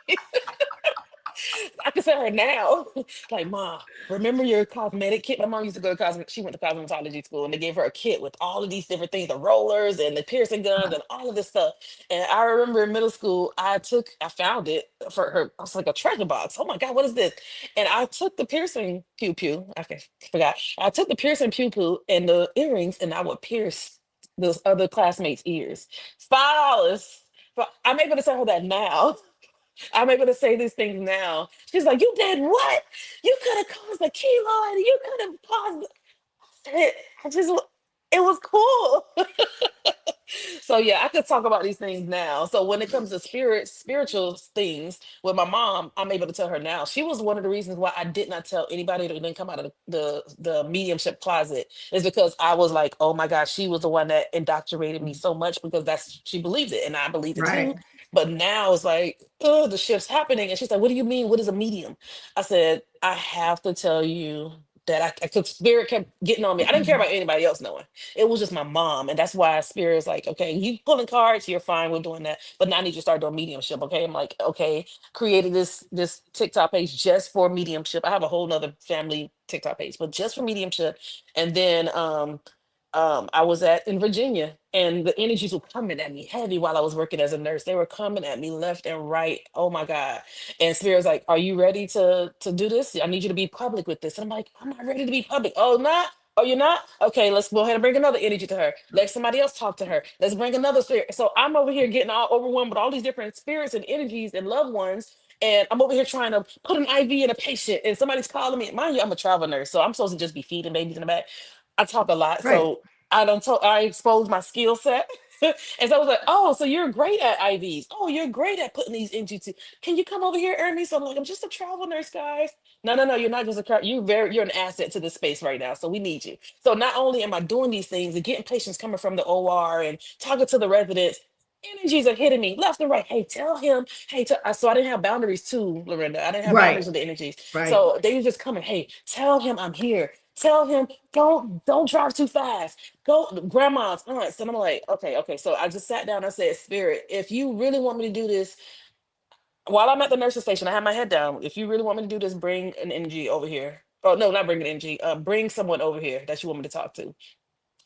I can tell her now, like, Ma, remember your cosmetic kit? My mom used to go to she went to cosmetology school and they gave her a kit with all of these different things, the rollers and the piercing guns and all of this stuff. And I remember in middle school, I found it for her. I was like a treasure box. Oh my God, what is this? And I took the piercing pew pew. Forgot. I took the piercing pew pew and the earrings and I would pierce those other classmates' ears. $5. But I'm able to tell her that now. I'm able to say these things now. She's like, "You did what? You could have caused a keloid. You could have caused it." I just, it was cool. So yeah, I could talk about these things now. So when it comes to spiritual things with my mom, I'm able to tell her now. She was one of the reasons why I did not tell anybody that didn't come out of the mediumship closet is because I was like, oh my gosh, she was the one that indoctrinated me so much because that's she believed it and I believed it too. Right. But now it's like, oh, the shift's happening. And she's like, what do you mean? What is a medium? I said, I have to tell you that I could spirit kept getting on me. I didn't care about anybody else knowing. It was just my mom. And that's why spirit is like, okay, you pulling cards, you're fine with doing that. But now I need you to start doing mediumship. Okay. I'm like, okay, created this TikTok page just for mediumship. I have a whole nother family TikTok page, but just for mediumship. And then I was in Virginia and the energies were coming at me heavy while I was working as a nurse. They were coming at me left and right. Oh my God. And Spirit was like, are you ready to do this? I need you to be public with this. And I'm like, I'm not ready to be public. Oh, not? Oh, you're not? Okay, let's go ahead and bring another energy to her. Let somebody else talk to her. Let's bring another spirit. So I'm over here getting all overwhelmed with all these different spirits and energies and loved ones. And I'm over here trying to put an IV in a patient, and somebody's calling me. Mind you, I'm a travel nurse, so I'm supposed to just be feeding babies in the back. I talk a lot, Right. so I expose my skill set. And so I was like, oh, so you're great at IVs. Oh, you're great at putting these into. Can you come over here, Ermi? So I'm like, I'm just a travel nurse, guys. No, no, no, you're not just you're an asset to this space right now. So we need you. So not only am I doing these things and getting patients coming from the OR and talking to the residents, energies are hitting me left and right. Hey, tell him. Hey, so I didn't have boundaries too, Lorenda. I didn't have Right. boundaries with the energies. Right. So they were just coming. Hey, tell him I'm here. Tell him don't drive too fast. Go, grandma's aunts. And I'm like, okay, okay. So I just sat down. I said, Spirit, if you really want me to do this, while I'm at the nursing station, I have my head down. If you really want me to do this, bring an energy over here. Oh no, not bring an energy. Bring someone over here that you want me to talk to.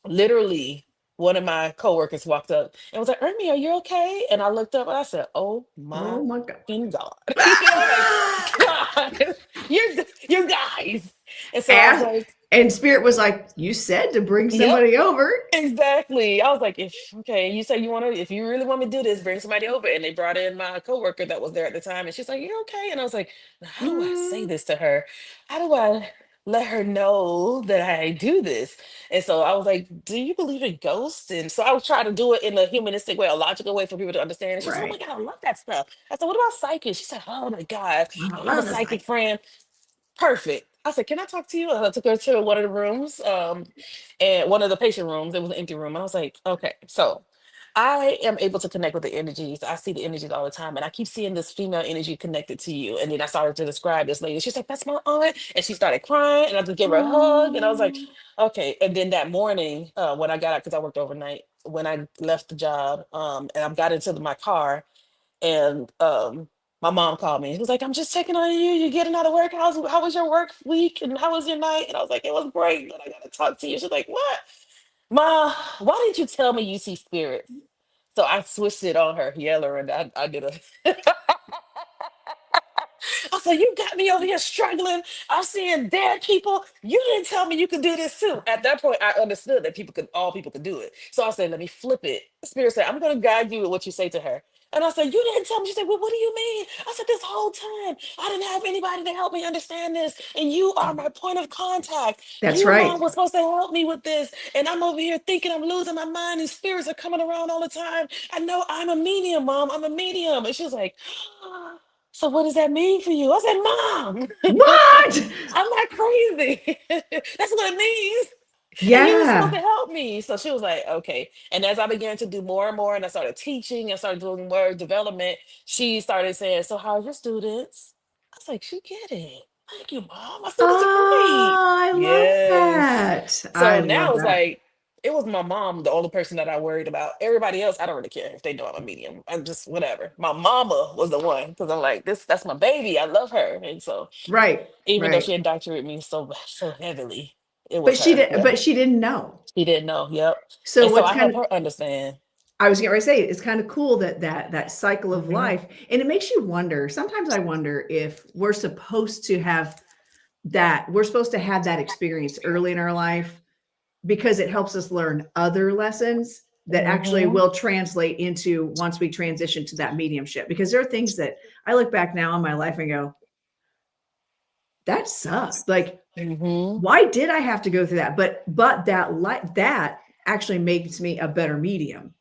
Literally, one of my coworkers walked up and was like, Ermi, are you okay? And I looked up and I said, oh my Oh my god. fucking God. You know, like, God, you guys. And so I was And, like, and spirit was like, you said to bring yep. somebody over. Exactly. I was like, if okay, you say you want to, if you really want me to do this, bring somebody over. And they brought in my coworker that was there at the time, and she's like, "You're okay." And I was like, "Now, how do I say Mm, this to her? How do I let her know that I do this?" And so I was like, "Do you believe in ghosts?" And so I was trying to do it in a humanistic way, a logical way for people to understand. And she said, "Oh my right. God, I love that stuff." I said, "What about psychic?" She said, "Oh my God, I I have a love the psychic psych. friend." Perfect. I said, "Can I talk to you?" And I took her to one of the rooms, and one of the patient rooms. It was an empty room. And I was like, "Okay." So I am able to connect with the energies. I see the energies all the time. And I keep seeing this female energy connected to you. And then I started to describe this lady. She's like, that's my aunt. And she started crying. And I just gave her a hug. And I was like, Oh, okay. And then that morning, when I got out, because I worked overnight, when I left the job, and I got into my car, and my mom called me. She was like, I'm just checking on you. You getting out of work? How was your work week? And how was your night? And I was like, it was great, but I got to talk to you. She's like, what? Ma, why didn't you tell me you see spirits? So I switched it on her. Yeah, Lorenda, I did a I said, you got me over here struggling. I'm seeing dead people. You didn't tell me you could do this too. At that point, I understood that all people could do it. So I said, let me flip it. Spirit said, I'm going to guide you with what you say to her. And I said, you didn't tell me. She said, well, what do you mean? I said, this whole time, I didn't have anybody to help me understand this. And you are my point of contact. that's You, mom, right. was supposed to help me with this. And I'm over here thinking I'm losing my mind and spirits are coming around all the time. I know I'm a medium, mom. I'm a medium. And she was like, so what does that mean for you? I said, Mom, What? I'm not crazy. That's what it means. And you were supposed to Yeah. help me. So she was like, okay. And as I began to do more and more, and I started teaching, I started doing more development, she started saying, so how are your students? I was like, she get it. Thank you, mom. My students are great. Oh, I love Yes. that. I So love now it's that. like, it was my mom, the only person that I worried about. Everybody else, I don't really care if they know I'm a medium. I'm just whatever. My mama was the one because I'm like, that's my baby. I love her. And so Right, even though right. she indoctrinated me so heavily, it But was her. Yep. she didn't know. She didn't know. Yep. So And so what's I help kind of her understand. I was getting ready to say it's kind of cool that cycle of Hmm. life, and it makes you wonder. Sometimes I wonder if we're supposed to have that experience early in our life because it helps us learn other lessons that actually Hmm. will translate into once we transition to that mediumship. Because there are things that I look back now in my life and go, that sucked. Like, Hmm. why did I have to go through that? But that actually makes me a better medium.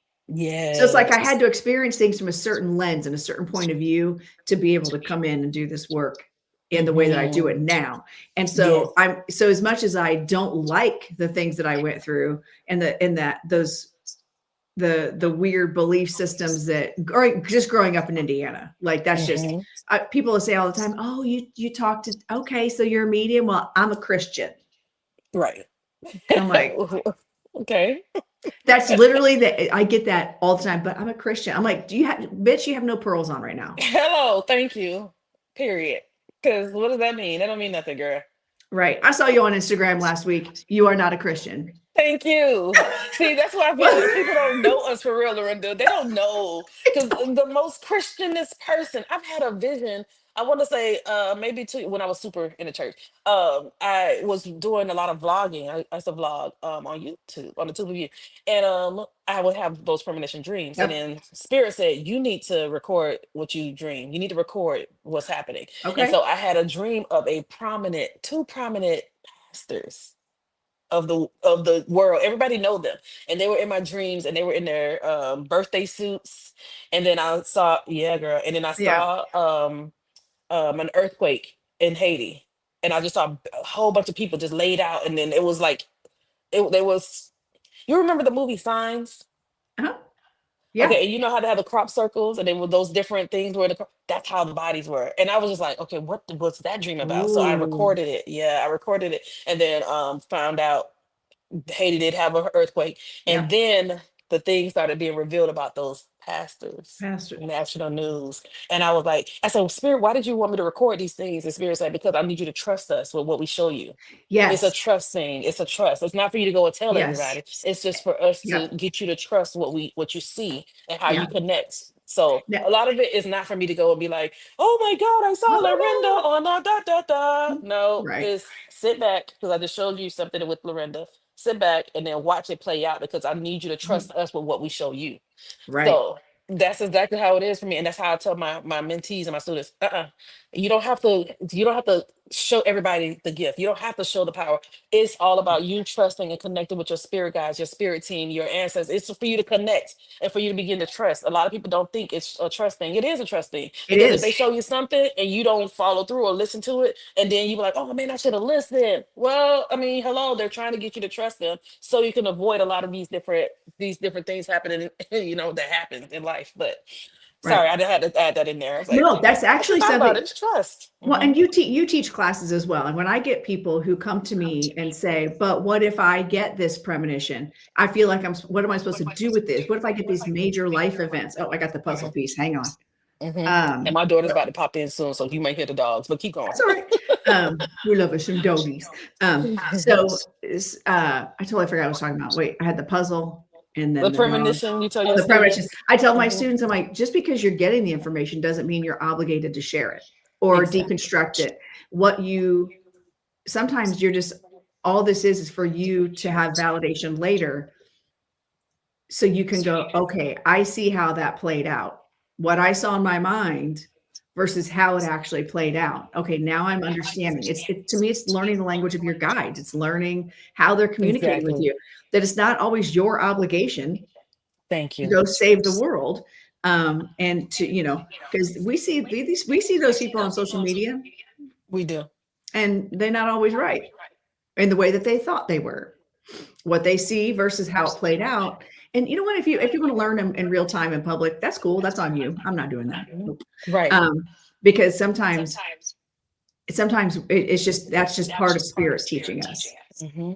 So it's like I had Yes. to experience things from a certain lens and a certain point of view to be able to come in and do this work in the way that I do it Hmm. now. And Yes. so as much as I don't like the things that I went through and the weird belief systems that just growing up in Indiana, like that's just Hmm. people will say all the time, oh, you talk to, okay, so you're a medium. Well, I'm a Christian. Right. I'm like, Okay. that's literally I get that all the time, but I'm a Christian. I'm like, do you have, bitch, you have no pearls on right now. Hello. Thank you. Period. Because what does that mean? That don't mean nothing, girl. Right. I saw you on Instagram last week. You are not a Christian. Thank you. See, that's why I feel like people don't know us for real, Lorinda. They don't know because the most Christianest person I've had a vision. I want to say, maybe two when I was super in the church. I was doing a lot of vlogging. I used to vlog on YouTube, on the two of you, and I would have those premonition dreams. And Yep. then Spirit said, "You need to record what you dream. You need to record what's happening." And Okay. so I had a dream of two prominent pastors of the world. Everybody know them, and they were in my dreams, and they were in their birthday suits. And then I saw, yeah, girl. And then I Yeah. saw an earthquake in Haiti, and I just saw a whole bunch of people just laid out. And then it was like it. There was you remember the movie Signs? Uh-huh. Yeah. Okay, and you know how they have the crop circles, and they were those different things where that's how the bodies were. And I was just like, okay, what's that dream about? So I Ooh. recorded it. Yeah, I recorded it, and then found out Haiti did have an earthquake, and Yeah. then the things started being revealed about those pastors. Pastor. National news, and I was like, I said, well, Spirit, why did you want me to record these things? And Spirit said, because I need you to trust us with what we show you. It's a Yes. trust thing. It's a trust. It's not for you to go and tell Yes. everybody. It's just for us to Yep. get you to trust what you see and how Yeah. you connect. So Yeah. a lot of it is not for me to go and be like, oh my God, I saw Lorenda on da. No, Right. it's sit back because I just showed you something with Lorenda. Sit back and then watch it play out because I need you to trust us with what we show you. Right. So that's exactly how it is for me, and that's how I tell my mentees and my students. You don't have to. You don't have to show everybody the gift. You don't have to show the power. It's all about you trusting and connecting with your spirit guides, your spirit team, your ancestors. It's for you to connect and for you to begin to trust. A lot of people don't think it's a trust thing. It is a trust thing, It because if is. they show you something and you don't follow through or listen to it, and then you be like, "Oh man, I should have listened." Well, I mean, hello, they're trying to get you to trust them so you can avoid a lot of these different things happening, that happens in life. But Right. sorry, I had to add that in there. I was like, No, that's I actually forgot about something. it. It's trust. Well, and you teach classes as well. And when I get people who come to me and say, "But what if I get this premonition? I feel like what am I supposed to do with this? What if I get these major life events?" Oh, I got the puzzle piece. Hang on. And my daughter's about to pop in soon, so you might hear the dogs, but keep going. That's all right. We love us some doggies. I totally forgot what I was talking about. Wait, I had the puzzle and The then the dog. premonition you tell Oh, your the premonition. students. I tell my Hmm. students, I'm like, just because you're getting the information doesn't mean you're obligated to share it or Exactly. deconstruct it. Sometimes you're just, all this is for you to have validation later. So you can go, okay, I see how that played out. What I saw in my mind versus how it actually played out. Okay, now I'm understanding. To me, it's learning the language of your guides. It's learning how they're communicating with Exactly. you. That it's not always your obligation Thank to you. go save the world. And to, because we see those people on social media We do. and they're not always right in the way that they thought they were. What they see versus how it played out. And you know what? If you want to learn them in real time in public, that's cool. That's on you. I'm not doing that. Mhm. Nope. Right. Because sometimes it's just, that's just part of spirit teaching us. Hmm. Hmm.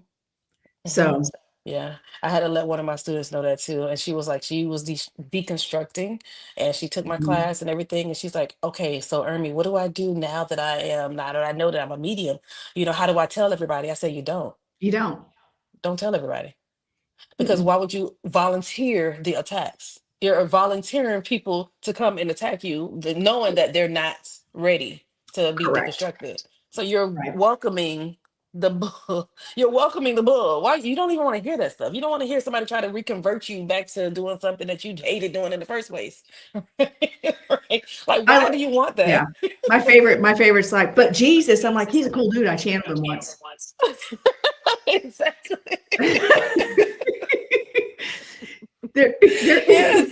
So Yeah, I had to let one of my students know that too. And she was like, she was deconstructing, and she took my mhm, class and everything. And she's like, okay, so Ermi, what do I do now that I know that I'm a medium? How do I tell everybody? I say, you don't. you don't. Don't tell everybody. Because Mm-mm. why would you volunteer the attacks? You're volunteering people to come and attack you, knowing that they're not ready to be Correct. deconstructed. So you're Right. welcoming the bull. You're welcoming the bull. Why you don't even want to hear that stuff? You don't want to hear somebody try to reconvert you back to doing something that you hated doing in the first place. Right? Like, I why like, do you want yeah. that? My favorite's like, but Jesus, I'm like, he's a cool dude. I channeled him once. Exactly. there, there, Yeah.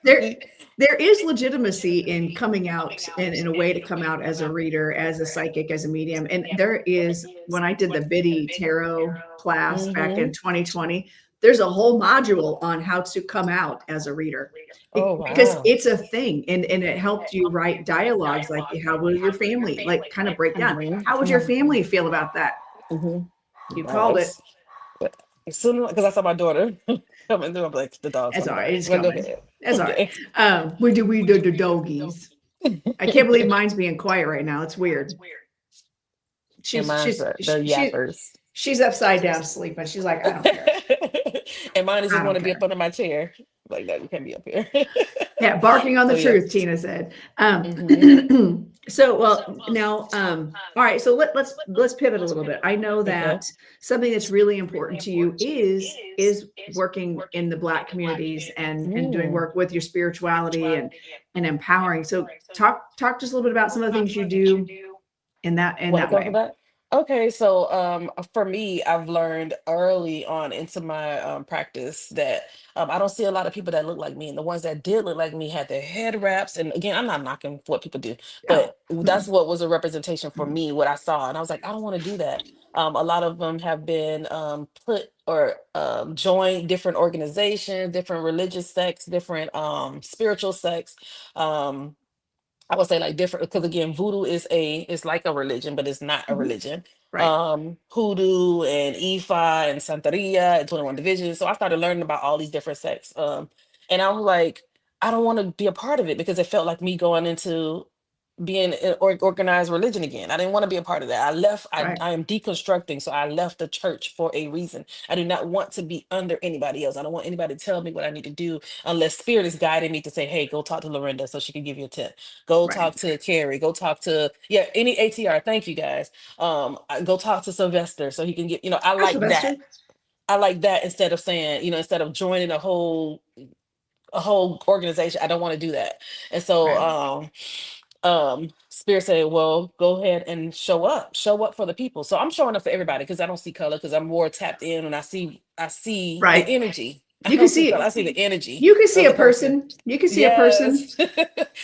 there, Exactly. there is legitimacy in coming out and in a way to come out as a reader, as a psychic, as a medium. And there is, when I did the Biddy Tarot class back Hmm. in 2020, there's a whole module on how to come out as a reader Oh because wow. it's a thing. And it helped you write dialogues like, how will your family, like, kind of break down? Hmm. How would your family feel about that? Hmm. You I called it. was, but as soon because I saw my daughter coming through, I'm like, the dog's That's all coming right. back. It's But go coming. ahead. That's all right. Okay. We do the doggies. I can't believe mine's being quiet right now. It's weird. And She's mine's she's the yappers. she's upside down sleeping. She's like, I don't care. And mine is I just want don't to be care. up under my chair. Like that, you can't be up here. Yeah, barking on the So yeah. truth, Tina said. Hmm. So well now, all right, so let's pivot a little bit. I know Okay. that something that's really important to you is working in the Black communities and doing Mm. work with your spirituality and empowering. So talk just a little bit about some of the things you do in When it that comes to way. that, okay, so for me, I've learned early on into my practice that I don't see a lot of people that look like me, and the ones that did look like me had their head wraps. And again, I'm not knocking what people do, Oh, but that's what was a representation for me, what I saw, and I was like, I don't want to do that. A lot of them have been put or joined different organizations, different religious sects, different spiritual sects. Um, I would say like different because again, voodoo is like a religion, but it's not a mhm, religion. right, Hoodoo and Ifa and Santeria and 21 divisions. So I started learning about all these different sects. And I was like, I don't want to be a part of it because it felt like me going into being an organized religion again. I didn't want to be a part of that. I left. I, right, I am deconstructing, so I left the church for a reason. I do not want to be under anybody else. I don't want anybody to tell me what I need to do unless spirit is guiding me to say, "Hey, go talk to Lorenda so she can give you a tip. Go right. talk to Carrie. Go talk to any ATR. Thank you guys. Go talk to Sylvester so he can get. I Hi, like that. Sylvester. I like that instead of saying, instead of joining a whole organization. I don't want to do that. And so Right. Spirit said, well, go ahead and show up for the people. So I'm showing up for everybody because I don't see color, because I'm more tapped in and I see the Right. energy. I You can don't see color, see I see the energy you can see of a the person. person. You can see a person. Yes.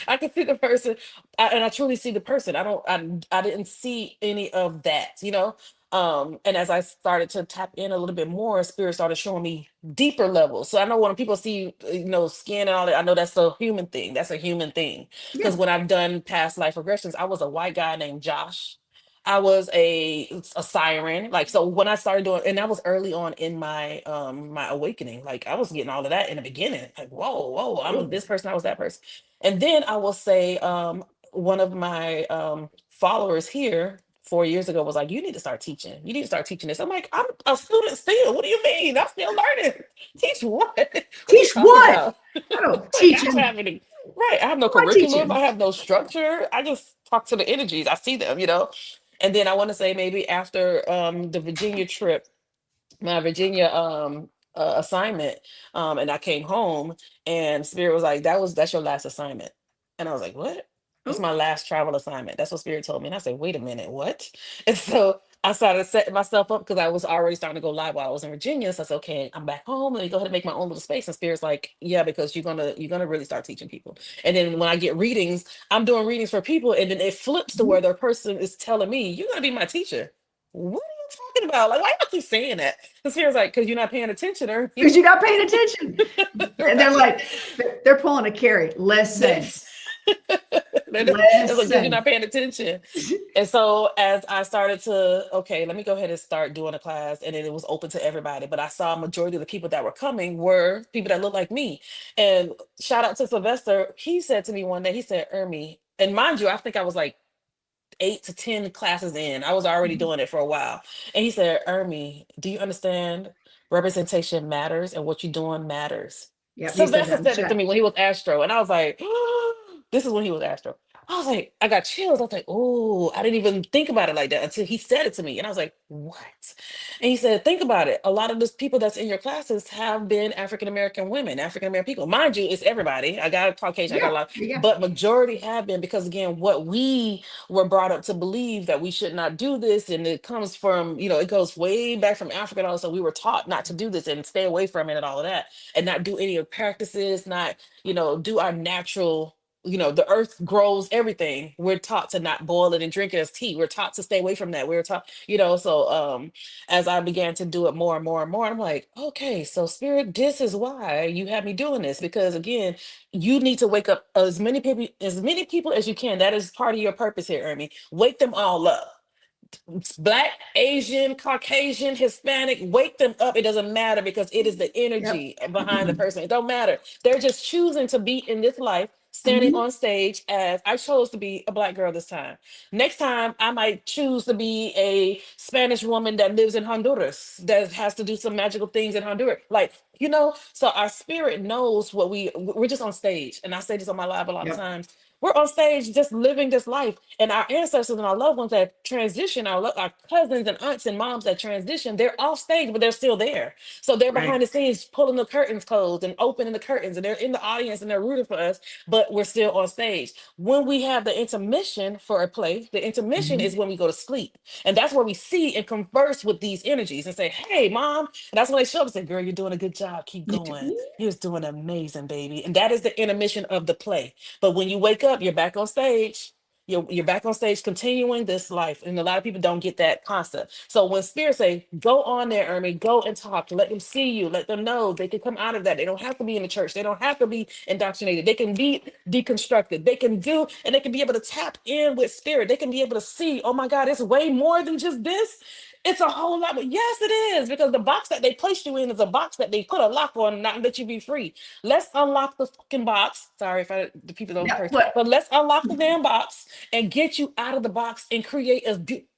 I can see the person. And I truly see the person. I didn't see any of that, you know. And as I started to tap in a little bit more, spirit started showing me deeper levels. So I know when people see, skin and all that, I know that's a human thing. That's a human thing. Yeah. Because when I've done past life regressions, I was a white guy named Josh. I was a siren. Like, so when I started doing, and that was early on in my awakening. Like, I was getting all of that in the beginning. Like, whoa, I'm Oh. this person, I was that person. And then I will say, one of my followers here 4 years ago was like, you need to start teaching. You need to start teaching this. I'm like, I'm a student still. What do you mean? I'm still learning. Teach what? What are you Teach talking what? about? I don't Like, teach I don't him. have any, right. I have no What am I curriculum. I teaching? have no structure. I just talk to the energies. I see them, And then I want to say maybe after the Virginia trip, my Virginia assignment, and I came home and Spirit was like, that's your last assignment. And I was like, what? That's Oh, my last travel assignment. That's what Spirit told me. And I said, wait a minute, what? And so I started setting myself up because I was already starting to go live while I was in Virginia. So I said, okay, I'm back home. Let me go ahead and make my own little space. And Spirit's like, yeah, because you're gonna really start teaching people. And then when I get readings, I'm doing readings for people, and then it flips to where the person is telling me, you're gonna be my teacher. What are you talking about? Like, why you keep saying that? Because Spirit's like, because you're not paying attention, or because you're not paying attention. And they're right. like, they're pulling a carry. Listen, This it's like, because you're not listen. paying attention. And so as I started to, okay, let me go ahead and start doing a class, and then it was open to everybody. But I saw a majority of the people that were coming were people that looked like me. And shout out to Sylvester. He said to me one day, he said, Ermi, and mind you, I think I was like 8 to 10 classes in. I was already doing it for a while. And he said, Ermi, do you understand representation matters and what you're doing matters? Yep, he said Sylvester that in the said it to chat. me when he was Astro. And I was like, this is when he was Astro. I was like, I got chills. I was like, oh, I didn't even think about it like that until he said it to me. And I was like, what? And he said, think about it. A lot of those people that's in your classes have been African American women, African American people. Mind you, it's everybody. I got a Caucasian, I got a Yeah, lot, yeah, but majority have been, because again, what we were brought up to believe that we should not do this, and it comes from, it goes way back from Africa, and also we were taught not to do this and stay away from it and all of that, and not do any of the practices, not do our natural, the earth grows everything. We're taught to not boil it and drink it as tea. We're taught to stay away from that. We're taught, so as I began to do it more and more and more, I'm like, okay, so spirit, this is why you have me doing this, because again, you need to wake up as many people as you can. That is part of your purpose here, Ermi. Wake them all up. Black, Asian, Caucasian, Hispanic, wake them up. It doesn't matter, because it is the yep. energy behind the person. It don't matter. They're just choosing to be in this life, standing Mhm. on stage. As I chose to be a Black girl this time. Next time, I might choose to be a Spanish woman that lives in Honduras, that has to do some magical things in Honduras. Like, so our spirit knows what we're just on stage. And I say this on my live a lot of Yep. times. We're on stage just living this life. And our ancestors and our loved ones that transition, our cousins and aunts and moms that transition, they're off stage, but they're still there. So they're Right. behind the scenes pulling the curtains closed and opening the curtains, and they're in the audience and they're rooting for us, but we're still on stage. When we have the intermission for a play, the intermission Mhm. is when we go to sleep. And that's where we see and converse with these energies and say, hey, mom. And that's when they show up and say, girl, you're doing a good job. Keep going. You're doing amazing, baby. And that is the intermission of the play. But when you wake up, you're back on stage. You're back on stage continuing this life. And a lot of people don't get that concept. So when spirits say, go on there, Ermi, go and talk, let them see you, let them know they can come out of that. They don't have to be in the church. They don't have to be indoctrinated. They can be deconstructed. They can do, and they can be able to tap in with spirit. They can be able to see, oh my God, it's way more than just this. It's a whole lot. But yes, it is, because the box that they placed you in is a box that they put a lock on and not let you be free. Let's unlock the fucking box. Sorry if the people don't Yeah. curse, What? but let's unlock the damn box and get you out of the box and create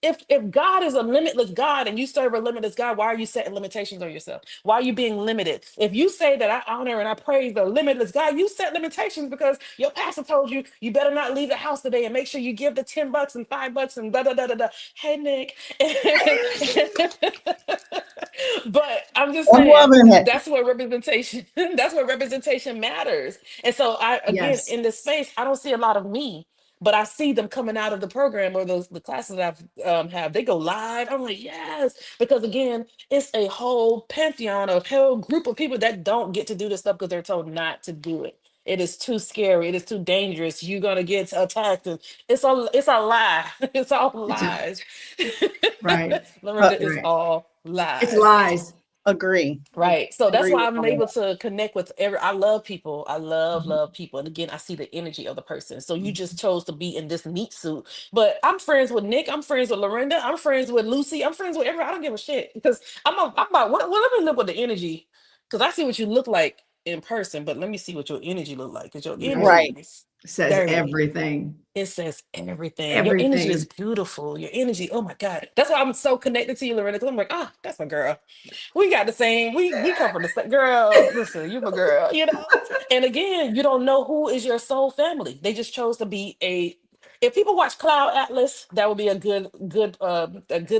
if God is a limitless God and you serve a limitless God, why are you setting limitations on yourself? Why are you being limited? If you say that I honor and I praise the limitless God, you set limitations because your pastor told you you better not leave the house today, and make sure you give the $10 and $5 and da da da da da. Hey Nick. But I'm just I'm saying, loving it. that's where representation that's where representation matters. And so I, again, Yes. in this space, I don't see a lot of me, but I see them coming out of the program or the classes that I've have. They go live. I'm like, yes, because again, it's a whole pantheon of whole group of people that don't get to do this stuff because they're told not to do it. It is too scary. It is too dangerous. You're gonna get attacked. And it's a lie. It's all It's a, lies. right. Lorenda, it's Right. all It's lies. lies. Agree. Right. So that's Agree why with I'm all able that. to connect with I love people. I Mhm. love people. And again, I see the energy of the person. So you just chose to be in this meat suit. But I'm friends with Nick. I'm friends with Lorenda. I'm friends with Lucy. I'm friends with everyone. I don't give a shit. Because I'm about well, let me look with the energy. Because I see what you look like in person, but let me see what your energy look like. Because your Right. energy Right. is Says dirty. everything. It says everything. Your energy is Everything. beautiful. Your energy, oh my God. That's why I'm so connected to you, Loretta. Because I'm like, ah, that's my girl. We got the same, we come from the same girl. Listen, you my girl, you know? And again, you don't know who is your soul family. They just chose to be if people watch Cloud Atlas, that would be a good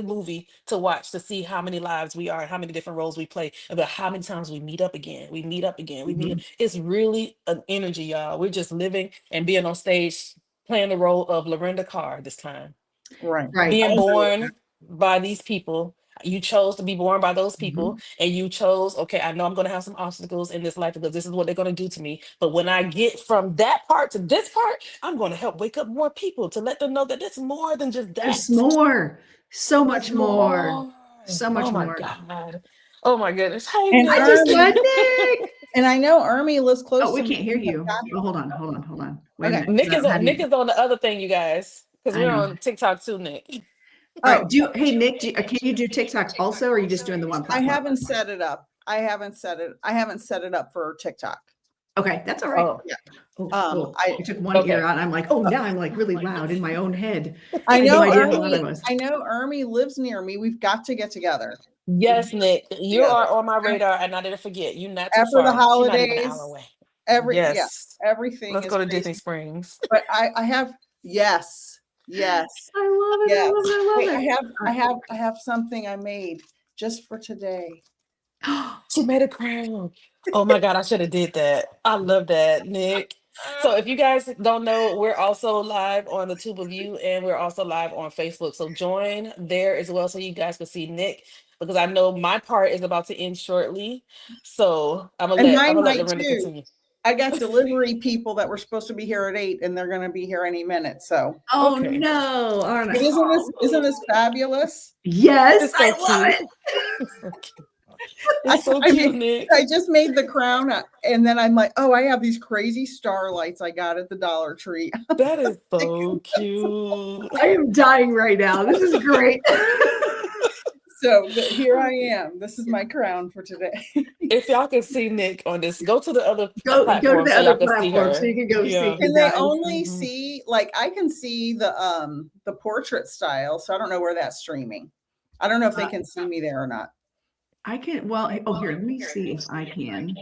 movie to watch to see how many lives we are, how many different roles we play, about how many times we meet up again. We meet up again. We meet up. Mhm. It's really an energy, y'all. We're just living and being on stage playing the role of Lorenda Carr this time. Right. Right. Being I agree with born by these people. You chose to be born by those people, Mhm. and you chose, okay, I know I'm going to have some obstacles in this life because this is what they're going to do to me. But when I get from that part to this part, I'm going to help wake up more people to let them know that it's more than just There's that. more. So There's much more. more. So Oh much my more. God. Oh my goodness. Hey, And I just Nick. love Nick. and I know Ermi lives Oh, close we to me. can't hear you. Oh, hold on. Hold on. Hold on. Wait a Okay. minute. 'Cause I don't have Nick you. is on the other thing, you guys, because I we're know. on TikTok too, Nick. All right. Oh, Hey, Nick, can you do TikTok also, or are you just doing the one I platform? haven't set it up. I haven't set it up for TikTok. Okay, that's all right. Oh, Yeah. Oh, cool. I I took one ear okay. out and I'm like, oh, now I'm like really loud in my own head. I had no know idea how loud I Ermi. was. I know Ermi lives near me. We've got to get together. Yes, Nick, you Together are on my radar, and I didn't forget. You're not too after the far. She's not even an hour holidays. away. Yeah, Yes. everything Let's is go to Disney crazy. Springs. But I have yes, yes, I love it. I yes. love it. I Wait, love it. I have something I made just for today. She made a crown. Oh my God, I should have did that. I love that, Nick. So if you guys don't know, we're also live on the Tube of You, and we're also live on Facebook. So join there as well so you guys can see Nick, because I know my part is about to end shortly. So And I'm mine gonna let might Lorenda too. continue. I got delivery people that were supposed to be here at 8 and they're going to be here any minute. So Oh Okay. no. All but right. isn't this fabulous? Yes, It's I so love cute. it. It's so cute. It's so I cute, mean, Nick. I just made the crown and then I'm like, oh, I have these crazy starlights I got at the Dollar Tree. That is so cute. I am dying right now. This is great. So here I am. This is my crown for today. If y'all can see Nick on this, go to the other Go to platform the so other y'all can see platform so her. you can go see Yeah. you Can they guys. only Mhm. see like I can see the portrait style, so I don't know where that's streaming. I don't know if they can see me there or not. I can, well, oh, here, let me see if I can.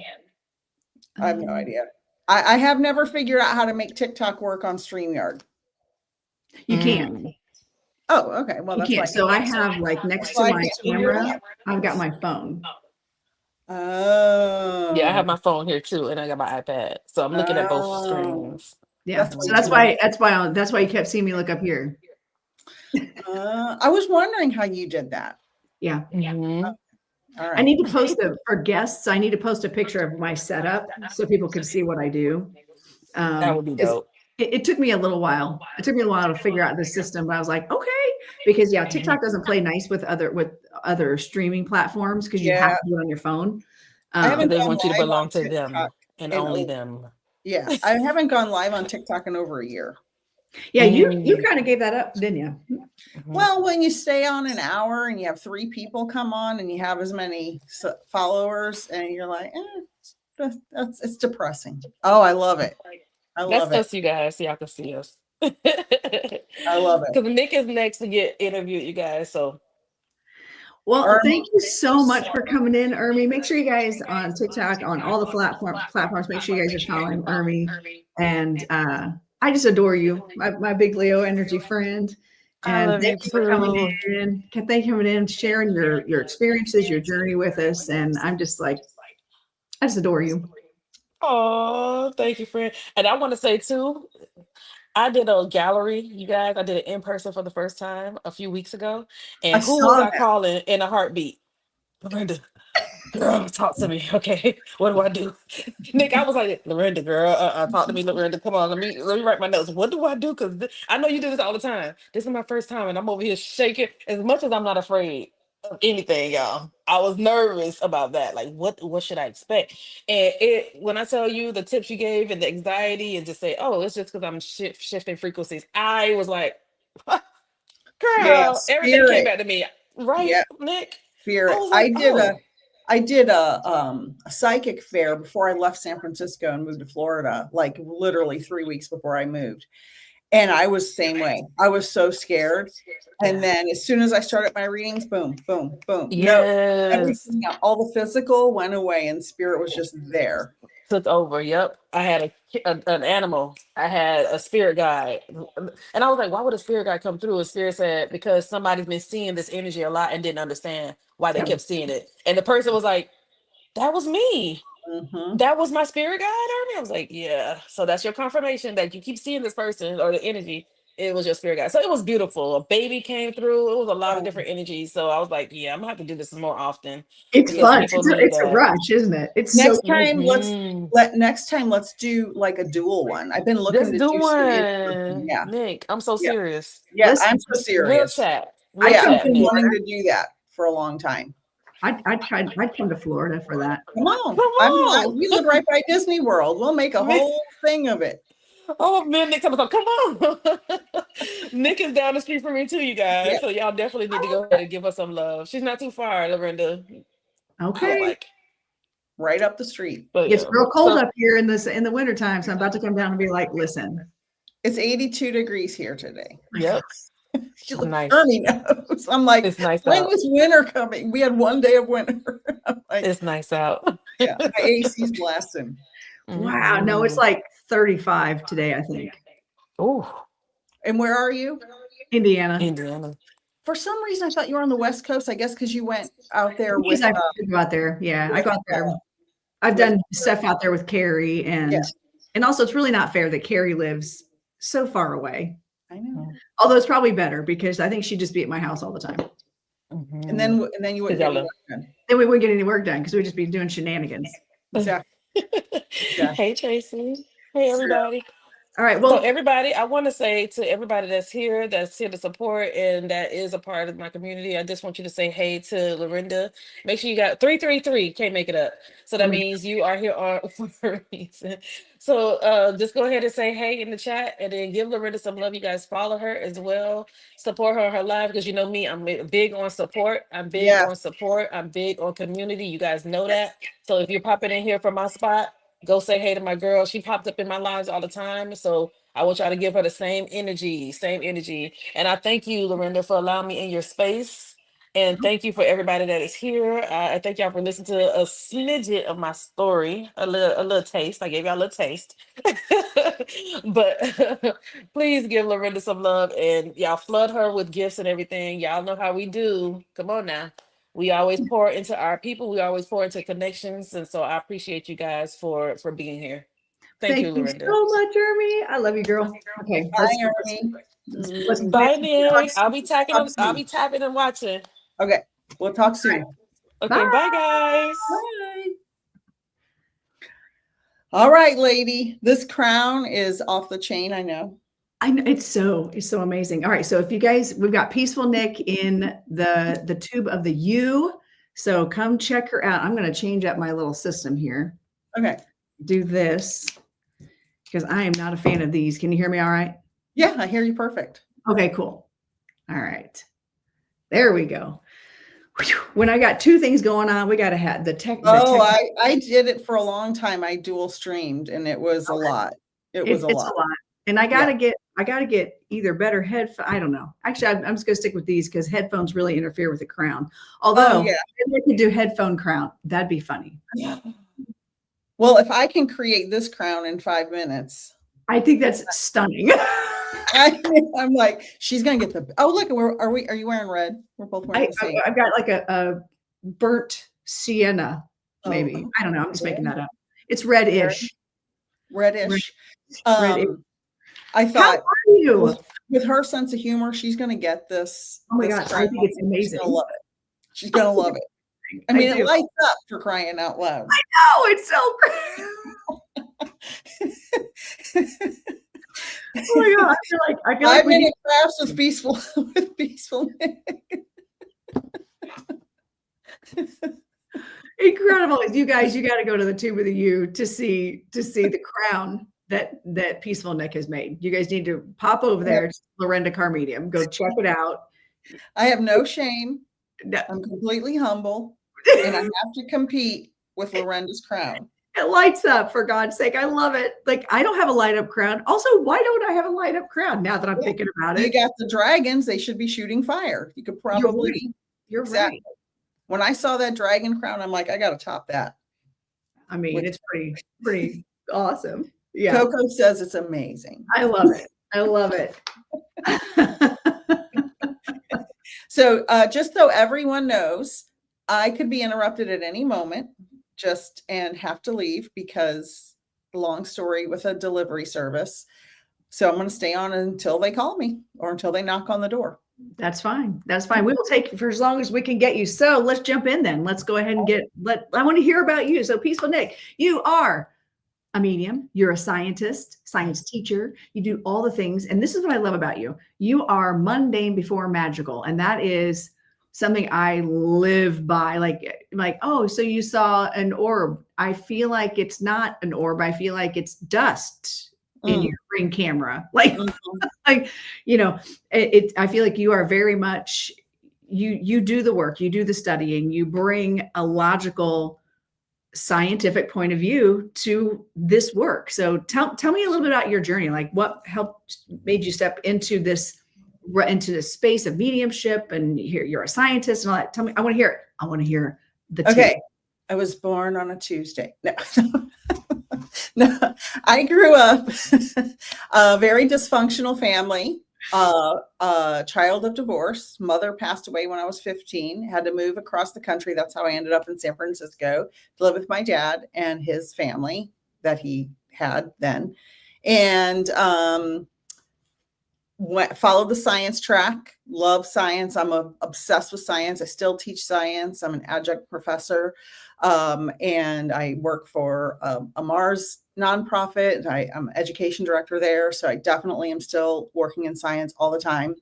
I have no idea. I have never figured out how to make TikTok work on StreamYard. You can't. Mm. Oh, okay. Well, You that's why. can't. So I have like next to Slide my it to your- camera, I've got my phone. Oh. Yeah, I have my phone here too, and I got my iPad, so I'm looking at both Oh. screens. Yeah. That's So way too much. that's why you kept seeing me look up here. I was wondering how you did that. Yeah. Mhm. All I right. need to post for guests. I need to post a picture of my setup so people can see what I do. That would be 'Cause dope. it took me a little while. It took me a while to figure out the system, but I was like, okay, because yeah, TikTok doesn't play nice with other streaming platforms because you have Yeah. to do it on your phone. I haven't They gone want you to live belong on to TikTok them and in only them. yeah. I haven't gone live on TikTok in over a year. Yeah, you Mm. kind of gave that up, didn't you? Mhm. Well, when you stay on an hour and you have 3 people come on and you have as many followers and you're like, it's depressing. Oh, I love it. I That's love it. us, you guys. So y'all can see us. I love it. Because Nick is next to get interviewed, you guys. So Well, Ermi. thank you so much for coming in, Ermi. Make sure you guys on TikTok, on all the platforms, make sure you guys are following Ermi. And I just adore you, my big Leo energy friend. I And love you thank you for coming too. in. Thank you for coming in, sharing your experiences, your journey with us. And I'm just like, I just adore you. Oh, thank you, friend. And I want to say too, I did a gallery, you guys. I did it in person for the first time a few weeks ago. I And who was saw I that. calling in a heartbeat? Lorenda, girl, talk to me. Okay. What do I do? Nick, I was like, Lorenda, girl, talk to me, Lorenda. Come on, let me write my notes. What do I do? Because I know you do this all the time. This is my first time, and I'm over here shaking. As much as I'm not afraid of anything, y'all, I was nervous about that. Like, what should I expect? And when I tell you the tips you gave and the anxiety, and just say, oh, it's just because I'm shifting frequencies. I was like, Yeah, girl, everything came spirit. back to me. Right, Yeah, Nick? I spirit. was like, oh, I did a psychic fair before I left San Francisco and moved to Florida, like literally 3 weeks before I moved. And I was the same way. I was so scared. And yeah. then as soon as I started my readings, boom, boom, boom. No, Yes. everything, all the physical went away and spirit was just there. Took over. Yep. I had an animal. I had a spirit guide, and I was like, "Why would a spirit guide come through?" A spirit said, "Because somebody's been seeing this energy a lot and didn't understand why they Yep. kept seeing it." And the person was like, "That was me. Mm-hmm. That was my spirit guide." Ermi. I was like, "Yeah." So that's your confirmation that you keep seeing this person or the energy. It was your spirit guide. So it was beautiful. A baby came through. It was a lot of different energies. So I was like, "Yeah, I'm gonna have to do this more often It's because fun. people need It's a that." rush, isn't it? It's so Next time, Mhm. next time let's do like a dual one. I've been looking Let's to do do some in person. one, Yeah, Nick. I'm so yeah, serious. yeah. listen. I'm so We'll serious. chat. I We'll Yeah, come I've chat, to been Nick. wanting Florida. to do that for a long time. I'd come to Florida for that. Come on, Come on. we live right by Disney World. We'll make a Nick. whole thing of it. Oh man, Nick, come on. Nick is down the street from me too, you Yeah, guys. So y'all definitely need to go ahead and give her some love. She's not too far, Lorenda. Feels Okay. like. right up the street. But It's yeah. real cold So up here in the wintertime. So I'm about to come down and be like, listen. It's 82 degrees here today. yep. Nice. Ermi knows. I'm like, It's nice when out. is winter coming? We had one day of winter. I'm like, It's nice out. yeah, my AC's blasting. Wow. No, it's like 35 today, I think. Oh, And where are you? Indiana. Indiana. For some reason, I thought you were on the West Coast. I guess because you went out there with. I go out there. Yeah, I go out there. I've done stuff out there with Carrie, and also it's really not fair that Carrie lives so far away. I know. Although it's probably better because I think she'd just be at my house all the time. Mhm. And then you wouldn't get any work done. Then we wouldn't get any work done because we'd just be doing shenanigans. Exactly. Hey, Tracy. Hey, everybody. All right. So Well, everybody, I want to say to everybody that's here to support and that is a part of my community, I just want you to say hey to Lorenda. Make sure you got 333. Can't make it up. So that means you are here on for a reason. So just go ahead and say hey in the chat and then give Lorenda some love. You guys follow her as well. Support her on her live because you know me, I'm big on support. I'm big on support. I'm big on community. You guys know that. So if you're popping in here from my spot, go say hey to my girl. She popped up in my lives all the time. So I want y'all to give her the same energy, same energy. And I thank you, Lorenda, for allowing me in your space. And thank you for everybody that is here. I thank y'all for listening to a smidget of my story, a little taste. I gave y'all a little taste. But please give Lorenda some love and y'all flood her with gifts and everything. Y'all know how we do. Come on now. We always pour into our people. We always pour into connections. And so I appreciate you guys for being here. Thank you, Lorenda. so much, Ermi. I love you, girl. Okay. Bye, Ermi. Bye, Nick. I'll be tapping and watching. Okay. We'll talk soon. Okay, bye guys. Bye. All right, lady. This crown is off the chain, I know. I know it's so amazing. All right. So if you guys, we've got Peaceful Nik in the tube of the U. So come check her out. I'm going to change up my little system here. Okay. Do this because I am not a fan of these. Can you hear me all right? Yeah, I hear you perfect. Okay, cool. All right. There we go. When I got two things going on, we got to have the tech. I did it for a long time. I dual streamed and it was a lot. It's a lot. And I got to get either better headphones. I don't know. Actually, I'm just going to stick with these because headphones really interfere with the crown. Although if we could do headphone crown, that'd be funny. Yeah. Well, if I can create this crown in 5 minutes. I think that's stunning. I'm like, she's going to get the, oh, look, are you wearing red? We're both wearing the same. I've got like a burnt sienna, maybe. I don't know. I'm just making that up. It's reddish. Reddish. Reddish. I How thought are you? with her sense of humor, she's going to get this. Oh my this gosh, I think it's crown. She's going to amazing. love it. She's going to love it. I I mean, it do. lights up, for crying out loud. Oh, it's so great. Oh my god, I feel like 5 we need minute crafts with Peaceful Nik. incredible. You guys, you got to go to the Tube with a U to see the crown that Peaceful Nik has made. You guys need to pop over there. It's Lorenda Carr Medium. Go check it out. I have no shame. No. I'm completely humble, and I have to compete with Lorenda's crown. It lights up, for God's sake. I love it. Like, I don't have a light up crown. Also, why don't I have a light up crown now that I'm thinking about You it? got the dragons. They should be shooting fire. You could probably. You're Exactly. right. When I saw that dragon crown, I'm like, I got to top that. I mean, it's pretty awesome. Yeah. Coco says it's amazing. I love it. I love it. So just so everyone knows, I could be interrupted at any moment and have to leave because long story with a delivery service. So I'm going to stay on until they call me or until they knock on the door. That's fine. That's fine. We will take for as long as we can get you. So let's jump in then. Let's go ahead and I want to hear about you. So Peaceful Nik, you are a medium. You're a scientist, science teacher. You do all the things. And this is what I love about you. You are mundane before magical. And that is something I live by. Like, oh, so you saw an orb. I feel like it's not an orb. I feel like it's dust in your ring camera. Like, like, you know, I feel like you are very much, you do the work, you do the studying, you bring a logical scientific point of view to this work. So tell me a little bit about your journey. Like, what made you step into this space of mediumship, and you're a scientist and all that. Tell me, I want to hear it. I want to hear the Okay. tip. I was born on a Tuesday. No. No, I grew up a very dysfunctional family, child of divorce. Mother passed away when I was 15, had to move across the country. That's how I ended up in San Francisco to live with my dad and his family that he had then. And followed the science track, love science. I'm obsessed with science. I still teach science. I'm an adjunct professor. And I work for a Mars nonprofit. I'm education director there. So I definitely am still working in science all the time.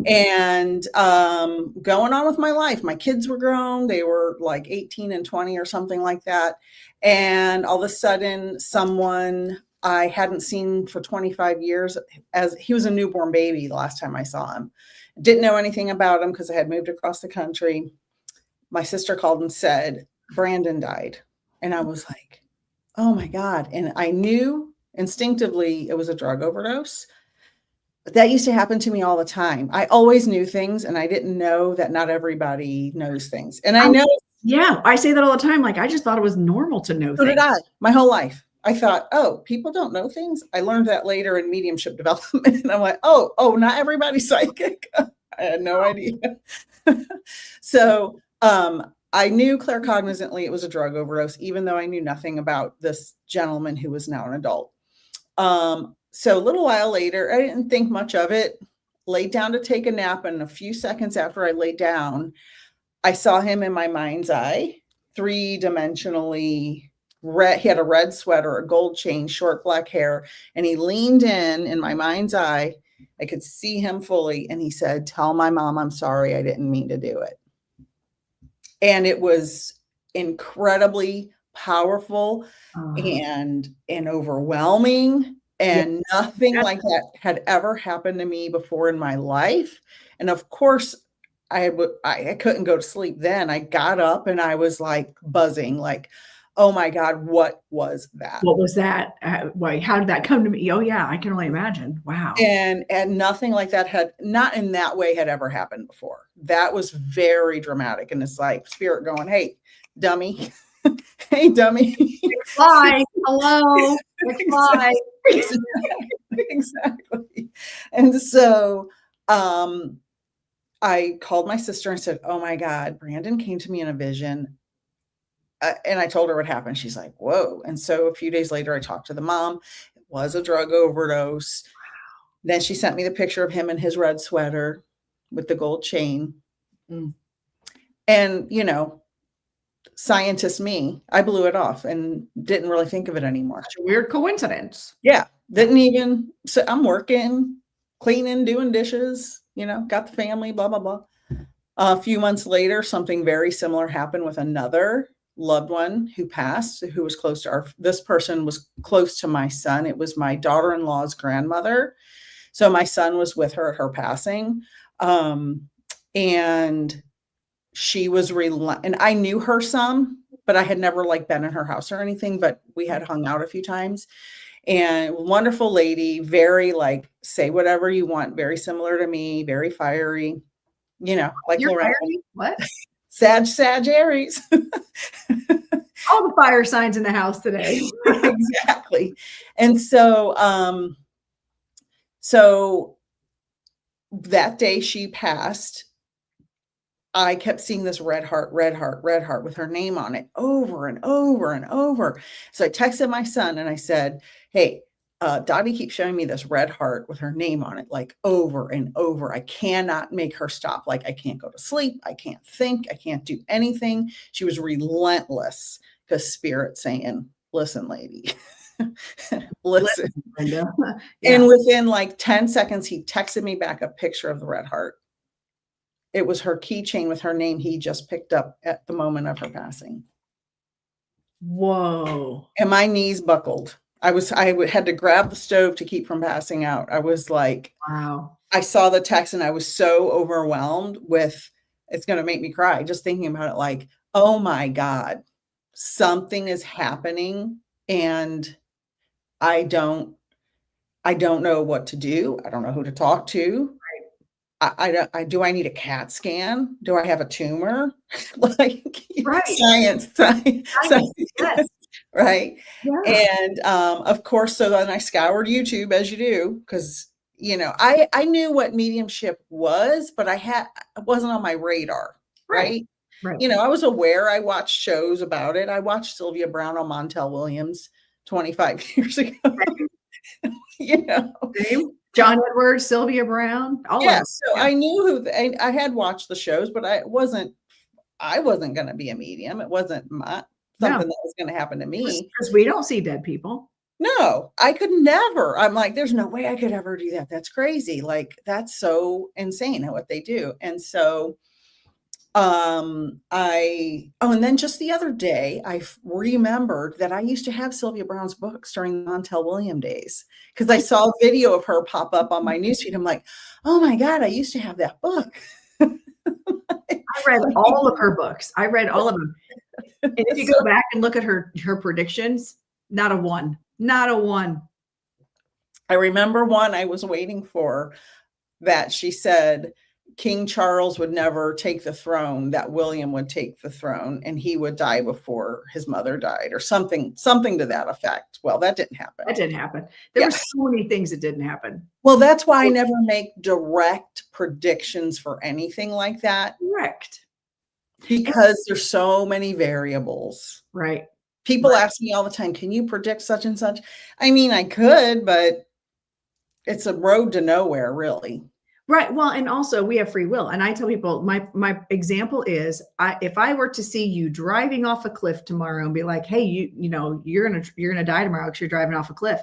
And going on with my life. My kids were grown. They were like 18 and 20 or something like that. And all of a sudden, someone I hadn't seen for 25 years, as he was a newborn baby the last time I saw him. Didn't know anything about him because I had moved across the country. My sister called and said, Brandon died. And I was like, oh my God. And I knew instinctively it was a drug overdose. But that used to happen to me all the time. I always knew things, and I didn't know that not everybody knows things. And I know. Yeah, I say that all the time. Like, I just thought it was normal to know So things. did I, my whole life. I thought, oh, people don't know things. I learned that later in mediumship development. And I'm like, oh, not everybody's psychic. I had no idea. So I knew claircognizantly it was a drug overdose, even though I knew nothing about this gentleman who was now an adult. So a little while later, I didn't think much of it, laid down to take a nap. And a few seconds after I laid down, I saw him in my mind's eye, 3-dimensionally red. He had a red sweater, a gold chain, short black hair, and he leaned in my mind's eye. I could see him fully. And he said, tell my mom I'm sorry. I didn't mean to do it. And it was incredibly powerful and overwhelming. And nothing like that had ever happened to me before in my life. And of course, I couldn't go to sleep then. I got up and I was like buzzing, like, oh my God, what was that? What was that? How did that come to me? Oh yeah, I can only imagine. Wow. And nothing like that had not in that way had ever happened before. That was very dramatic. And it's like spirit going, hey, dummy. Hey, dummy. Fly. Hello. Fly. Exactly. And so I called my sister and said, oh my God, Brandon came to me in a vision. And I told her what happened. She's like, whoa. And so a few days later, I talked to the mom. It was a drug overdose. Then she sent me the picture of him in his red sweater with the gold chain. Mm. And, you know, scientist me, I blew it off and didn't really think of it anymore. Such a weird coincidence. Yeah. Didn't even, so I'm working, cleaning, doing dishes, you know, got the family, blah, blah, blah. A few months later, something very similar happened with another loved one who passed, who was close to this person was close to my son. It was my daughter-in-law's grandmother. So my son was with her at her passing. And she was and I knew her some, but I had never like been in her house or anything, but we had hung out a few times. And wonderful lady, very like, say whatever you want, very similar to me, very fiery, you know, like You're Lorenda. fiery? What? Sag Aries. All the fire signs in the house today. Exactly. And so, so that day she passed, I kept seeing this red heart with her name on it over and over and over. So I texted my son and I said, hey, Dottie keeps showing me this red heart with her name on it, like over and over. I cannot make her stop. Like I can't go to sleep. I can't think. I can't do anything. She was relentless because spirit saying, listen, lady, listen. Yeah. And within like 10 seconds, he texted me back a picture of the red heart. It was her keychain with her name he just picked up at the moment of her passing. Whoa. And my knees buckled. I had to grab the stove to keep from passing out. I was like, wow. I saw the text and I was so overwhelmed with, it's going to make me cry just thinking about it. Like, oh my God, something is happening and I don't know what to do. I don't know who to talk to. Do I need a CAT scan? Do I have a tumor? Like right. Science. Yes. Right. Yeah. And of course, so then I scoured YouTube as you do, because you know, I knew what mediumship was, but it wasn't on my radar. Right. Right. You know, I was aware. I watched shows about it. I watched Sylvia Browne on Montel Williams 25 years ago. You know, Same. John Edwards, Sylvia Browne, all of them. So I knew I had watched the shows, but I wasn't going to be a medium. It wasn't something that was going to happen to me. Because we don't see dead people. No, I could never. I'm like, there's no way I could ever do that. That's crazy. Like, that's so insane what they do. And so, and then just the other day, I remembered that I used to have Sylvia Browne's books during the Montel Williams days because I saw a video of her pop up on my newsfeed. I'm like, oh my God, I used to have that book. I read all of her books. I read all of them. And if you go back and look at her predictions, not a one. I remember one I was waiting for that she said King Charles would never take the throne, that William would take the throne and he would die before his mother died or something to that effect. Well, that didn't happen. There were so many things that didn't happen. Well, that's why I never make direct predictions for anything like that. Correct. Because there's so many variables. Right. People ask me all the time, can you predict such and such? I mean, I could, but it's a road to nowhere, really. Right. Well, and also we have free will. And I tell people, my example is if I were to see you driving off a cliff tomorrow and be like, hey, you know, you're going to die tomorrow because you're driving off a cliff.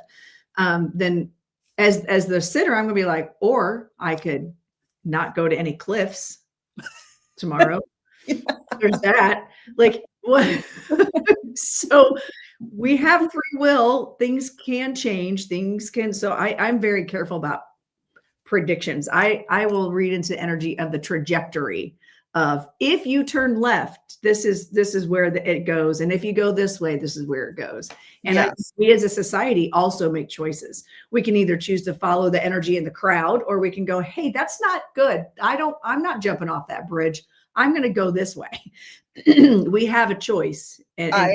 Then as the sitter, I'm going to be like, or I could not go to any cliffs tomorrow. There's that. Like what? So we have free will. Things can change. So I'm very careful about predictions. I will read into the energy of the trajectory of if you turn left, this is where it goes. And if you go this way, this is where it goes. And we as a society also make choices. We can either choose to follow the energy in the crowd, or we can go, hey, that's not good. I'm not jumping off that bridge. I'm going to go this way. We have a choice. I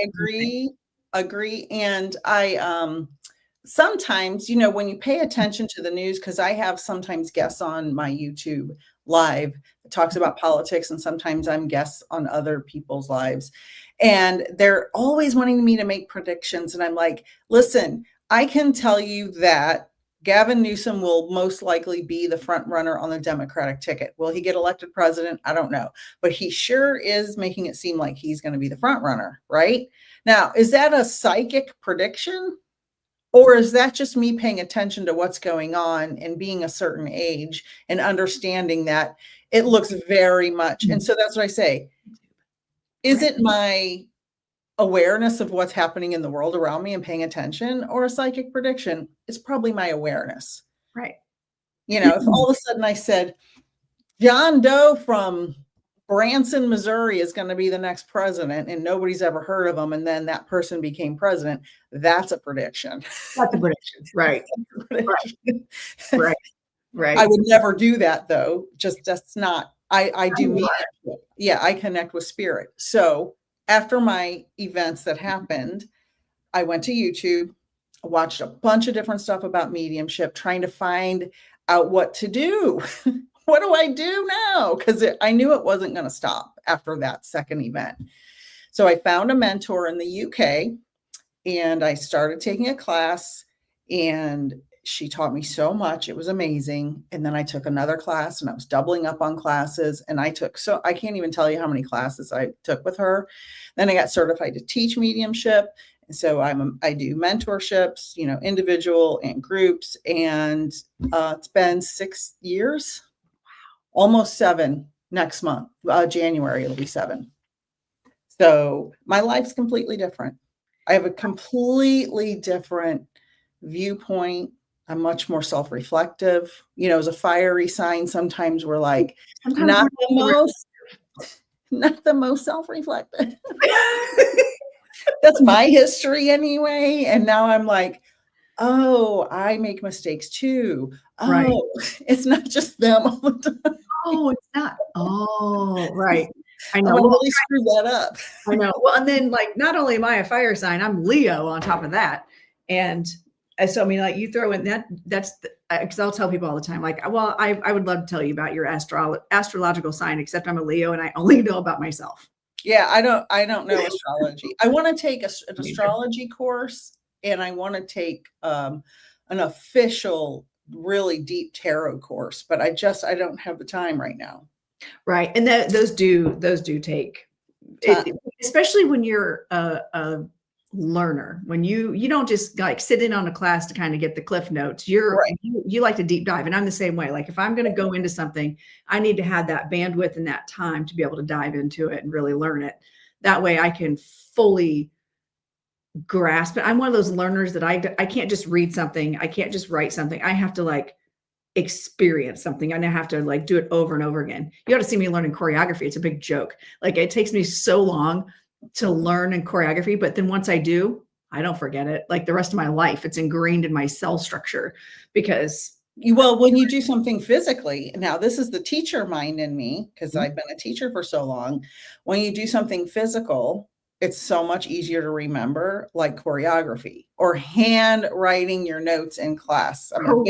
agree. And I, sometimes, you know, when you pay attention to the news, because I have sometimes guests on my YouTube live that talks about politics, and sometimes I'm guests on other people's lives, and they're always wanting me to make predictions. And I'm like, listen, I can tell you that Gavin Newsom will most likely be the front runner on the Democratic ticket. Will he get elected president? I don't know, but he sure is making it seem like he's going to be the front runner, right? Now, is that a psychic prediction? Or is that just me paying attention to what's going on and being a certain age and understanding that it looks very much. And so that's what I say. Is it my awareness of what's happening in the world around me and paying attention, or a psychic prediction? It's probably my awareness. Right. You know, if all of a sudden I said, John Doe from Branson, Missouri is going to be the next president and nobody's ever heard of him, and then that person became president, that's a prediction. That's a prediction. Right. Prediction. Right. Right. I would never do that though. Just that's not, I do mediumship. Yeah, I connect with spirit. So after my events that happened, I went to YouTube, watched a bunch of different stuff about mediumship, trying to find out what to do. What do I do now? Because I knew it wasn't going to stop after that second event. So I found a mentor in the UK and I started taking a class, and she taught me so much. It was amazing. And then I took another class, and I was doubling up on classes. And I can't even tell you how many classes I took with her. Then I got certified to teach mediumship. And so I do mentorships, you know, individual and groups. And it's been 6 years. Almost 7 next month, January, it'll be 7. So my life's completely different. I have a completely different viewpoint. I'm much more self-reflective. You know, as a fiery sign, sometimes we're like, not the most self-reflective. That's my history anyway. And now I'm like, oh, I make mistakes too. Oh, right. It's not just them all the time. Oh, it's not. Oh, right. I I'm know. gonna really screw that up. I know. Well, and then like, not only am I a fire sign, I'm Leo on top of that. And so, I mean, like you throw in that's because I'll tell people all the time, like, well, I would love to tell you about your astrological sign, except I'm a Leo and I only know about myself. Yeah, I don't know astrology. I want to take an astrology course, and I want to take an official, really deep tarot course, but I don't have the time right now. Right, and those do take, especially when you're a learner. When you don't just like sit in on a class to kind of get the cliff notes. You like to deep dive, and I'm the same way. Like if I'm going to go into something, I need to have that bandwidth and that time to be able to dive into it and really learn it. That way, I can fully grasp it. I'm one of those learners that I can't just read something. I can't just write something. I have to like experience something. I have to like do it over and over again. You ought to see me learning choreography. It's a big joke. Like it takes me so long to learn in choreography, but then once I do, I don't forget it. Like the rest of my life, it's ingrained in my cell structure because when you do something physically, now this is the teacher mind in me, because I've been a teacher for so long. When you do something physical, it's so much easier to remember, like choreography or handwriting your notes in class. I'm a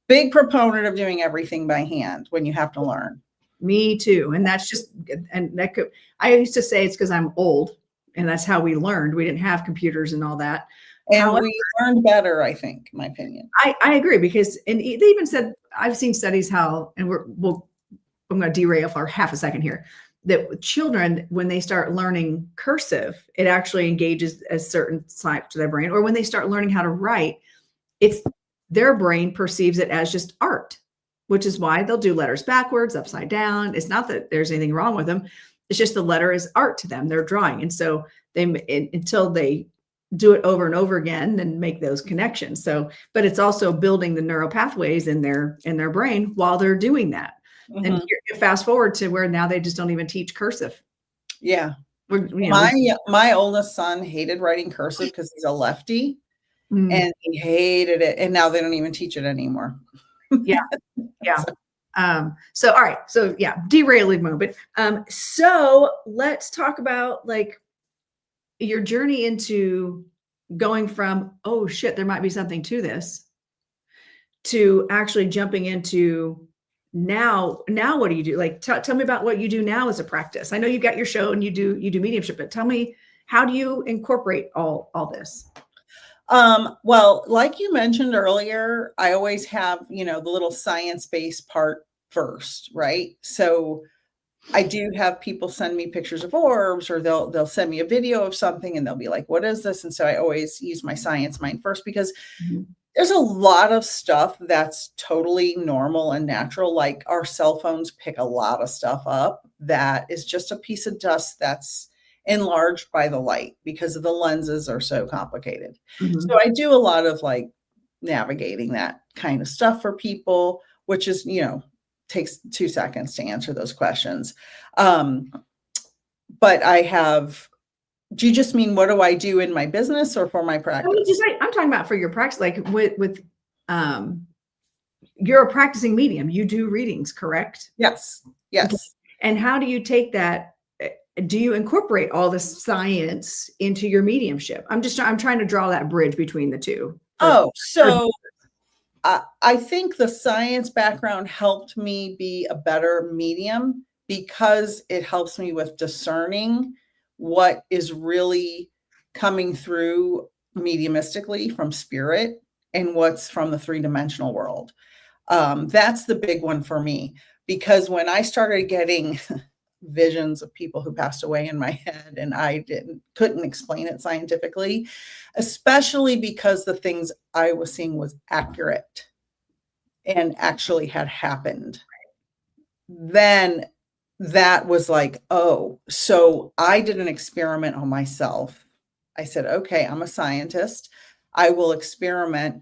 big proponent of doing everything by hand when you have to learn. Me too. And that's just, I used to say it's because I'm old and that's how we learned. We didn't have computers and all that. And however, we learned better, I think, in my opinion. I agree, because, and they even said, I've seen studies how, and I'm going to derail for half a second here, that with children, when they start learning cursive, it actually engages a certain side to their brain. Or when they start learning how to write, their brain perceives it as just art, which is why they'll do letters backwards, upside down. It's not that there's anything wrong with them. It's just the letter is art to them. They're drawing. And so until they do it over and over again and make those connections. So, but it's also building the neural pathways in their brain while they're doing that. Mm-hmm. And you fast forward to where now they just don't even teach cursive. Yeah. My oldest son hated writing cursive because he's a lefty. And he hated it. And now they don't even teach it anymore. Yeah. Yeah. So, all right. So yeah, derailing moment. So let's talk about like your journey into going from, oh shit, there might be something to this, to actually jumping into now what do you do? Like, tell me about what you do now as a practice. I know you've got your show and you do mediumship, but tell me, how do you incorporate all this? Well, like you mentioned earlier, I always have, the little science-based part first, right? So I do have people send me pictures of orbs, or they'll send me a video of something and they'll be like, what is this? And so I always use my science mind first, because there's a lot of stuff that's totally normal and natural. Like our cell phones pick a lot of stuff up that is just a piece of dust that's enlarged by the light because of the lenses are so complicated. So I do a lot of like navigating that kind of stuff for people, which is, takes 2 seconds to answer those questions. But do you just mean what do I do in my business or for my practice? I'm talking about for your practice, like with you're a practicing medium. You do readings, correct? Yes. Okay. And how do you take that? Do you incorporate all the science into your mediumship? I'm trying to draw that bridge between the two. I think the science background helped me be a better medium because it helps me with discerning what is really coming through mediumistically from spirit and what's from the three-dimensional world. That's the big one for me, because when I started getting visions of people who passed away in my head and I couldn't explain it scientifically, especially because the things I was seeing was accurate and actually had happened, then that was like, oh, so I did an experiment on myself. I said, okay, I'm a scientist. I will experiment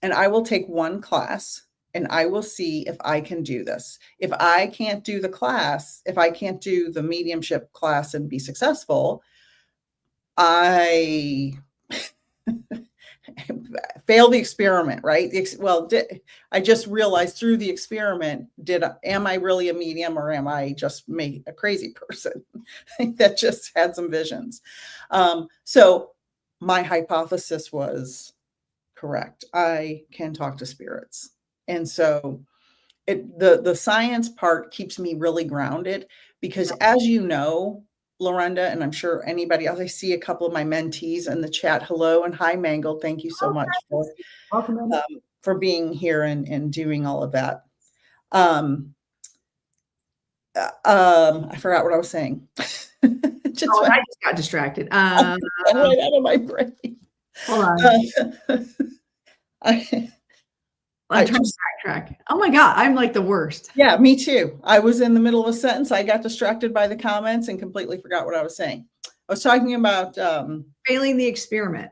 and I will take one class and I will see if I can do this. If I can't do the class, if I can't do the mediumship class and be successful, I fail the experiment, right? I just realized through the experiment, am I really a medium or am I just a crazy person that just had some visions? So my hypothesis was correct. I can talk to spirits. And so the science part keeps me really grounded because, as you know, Lorenda, and I'm sure anybody else, I see a couple of my mentees in the chat. Hello and hi, Mangled. Thank you so much for being here and doing all of that. I forgot what I was saying. I just got distracted. Right out of my brain. Hold on. I'm trying to backtrack. Oh my God, I'm like the worst. Yeah, me too. I was in the middle of a sentence. I got distracted by the comments and completely forgot what I was saying. I was talking about failing the experiment.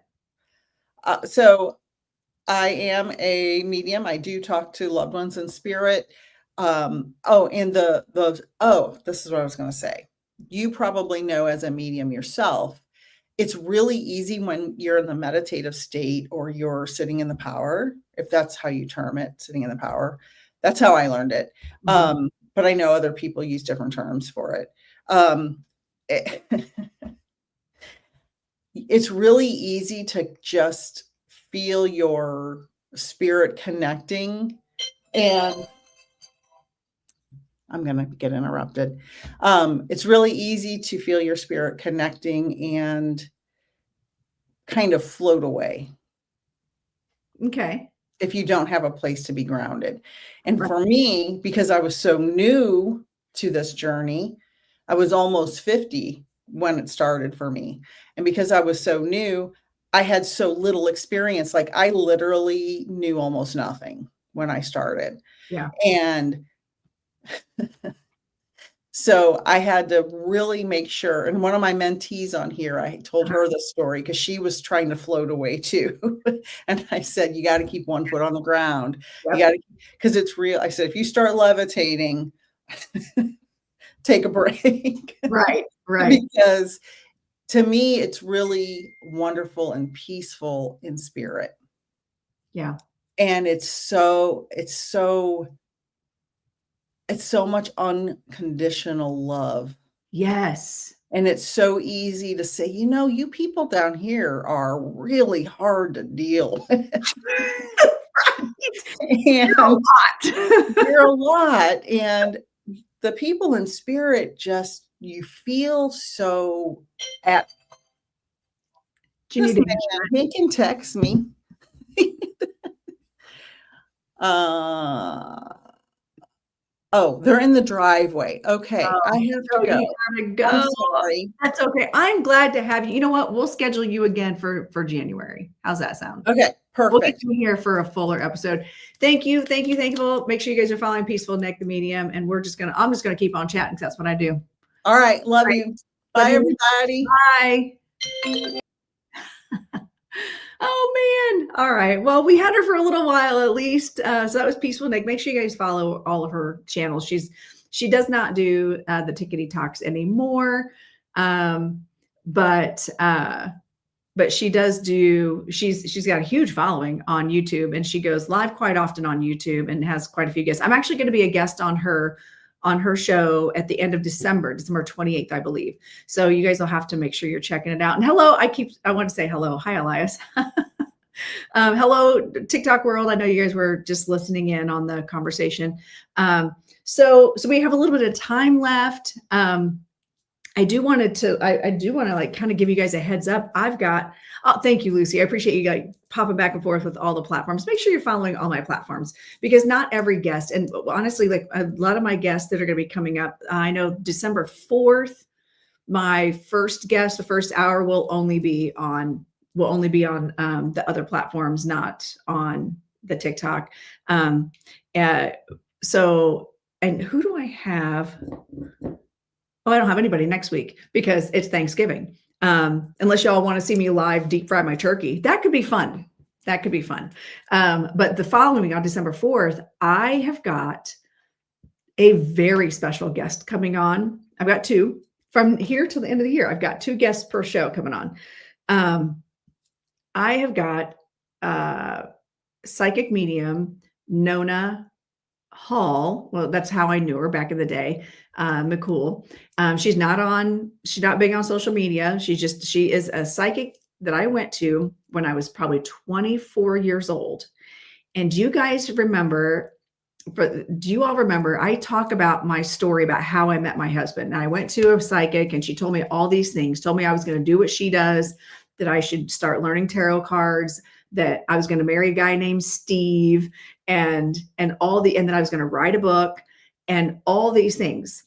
So I am a medium. I do talk to loved ones in spirit. This is what I was going to say. You probably know as a medium yourself, it's really easy when you're in the meditative state or you're sitting in the power, if that's how you term it, sitting in the power. That's how I learned it. But I know other people use different terms for it. It's really easy to just feel your spirit connecting, and I'm going to get interrupted. It's really easy to feel your spirit connecting and kind of float away. Okay. If you don't have a place to be grounded. And for me, because I was so new to this journey, I was almost 50 when it started for me. And because I was so new, I had so little experience. Like I literally knew almost nothing when I started. Yeah. And so I had to really make sure. And one of my mentees on here, I told her the story because she was trying to float away too. And I said, you got to keep one foot on the ground. Yep. You got to, because it's real. I said, if you start levitating, take a break. Right. Because to me, it's really wonderful and peaceful in spirit. Yeah. And it's so much unconditional love. Yes. And it's so easy to say, you people down here are really hard to deal with. You're a lot. You're a lot. And the people in spirit you feel so Do you This need to man, he can text me. Oh, they're in the driveway. Okay, I have so to go. you gotta go. I'm sorry. That's okay. I'm glad to have you. You know what? We'll schedule you again for January. How's that sound? Okay, We'll get perfect. you here for a fuller episode. Thank you. Thank you. Thank you. Make sure you guys are following Peaceful Nik, the medium. And I'm just going to keep on chatting because that's what I do. All right, love you. Bye, Love you. everybody. Bye. Oh man. All right. Well, we had her for a little while at least. So that was Peaceful Nik. Make sure you guys follow all of her channels. She does not do the Tickety Talks anymore. But she does do, she's got a huge following on YouTube, and she goes live quite often on YouTube and has quite a few guests. I'm actually going to be a guest on her show at the end of December 28th, I believe. So you guys will have to make sure you're checking it out. And hello, I want to say hello. Hi, Elias. Hello, TikTok world. I know you guys were just listening in on the conversation. So we have a little bit of time left. I do want to like kind of give you guys a heads up. Thank you, Lucy. I appreciate you guys popping back and forth with all the platforms. Make sure you're following all my platforms, because not every guest, and honestly, like a lot of my guests that are going to be coming up, I know December 4th, my first guest, the first hour will only be on the other platforms, not on the TikTok. So, and who do I have? Oh, I don't have anybody next week because it's Thanksgiving. Unless y'all want to see me live deep fry my turkey. That could be fun. But the following week on December 4th, I have got a very special guest coming on. I've got two from here till the end of the year. I've got 2 guests per show coming on. I have got psychic medium Nona Hall. Well, that's how I knew her back in the day. McCool. She's not big on social media. She is a psychic that I went to when I was probably 24 years old. And do you all remember, I talk about my story about how I met my husband. And I went to a psychic and she told me all these things, told me I was going to do what she does, that I should start learning tarot cards, that I was going to marry a guy named Steve, and then I was going to write a book and all these things.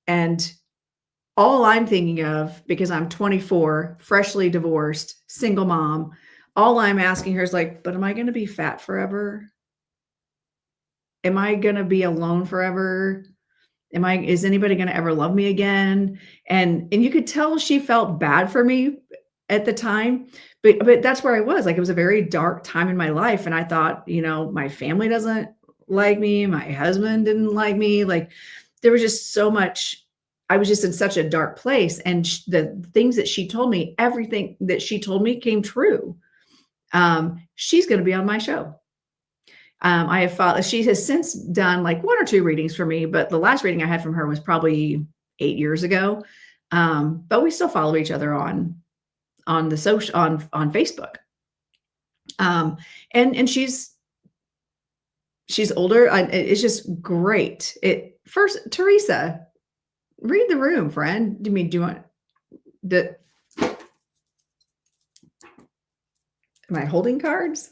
And all I'm thinking of, because I'm 24, freshly divorced, single mom, all I'm asking her is like, but am I going to be fat forever? Am I going to be alone forever? Is anybody going to ever love me again? And you could tell she felt bad for me at the time, but that's where I was. Like, it was a very dark time in my life. And I thought, my family doesn't like me. My husband didn't like me. Like, there was just so much, I was just in such a dark place. And the things that she told me, everything that she told me came true. She's going to be on my show. She has since done like 1 or 2 readings for me, but the last reading I had from her was probably 8 years ago. But we still follow each other on the social, on Facebook. And she's older. It's just great. First, Teresa, read the room, friend. Do you want the, am I holding cards?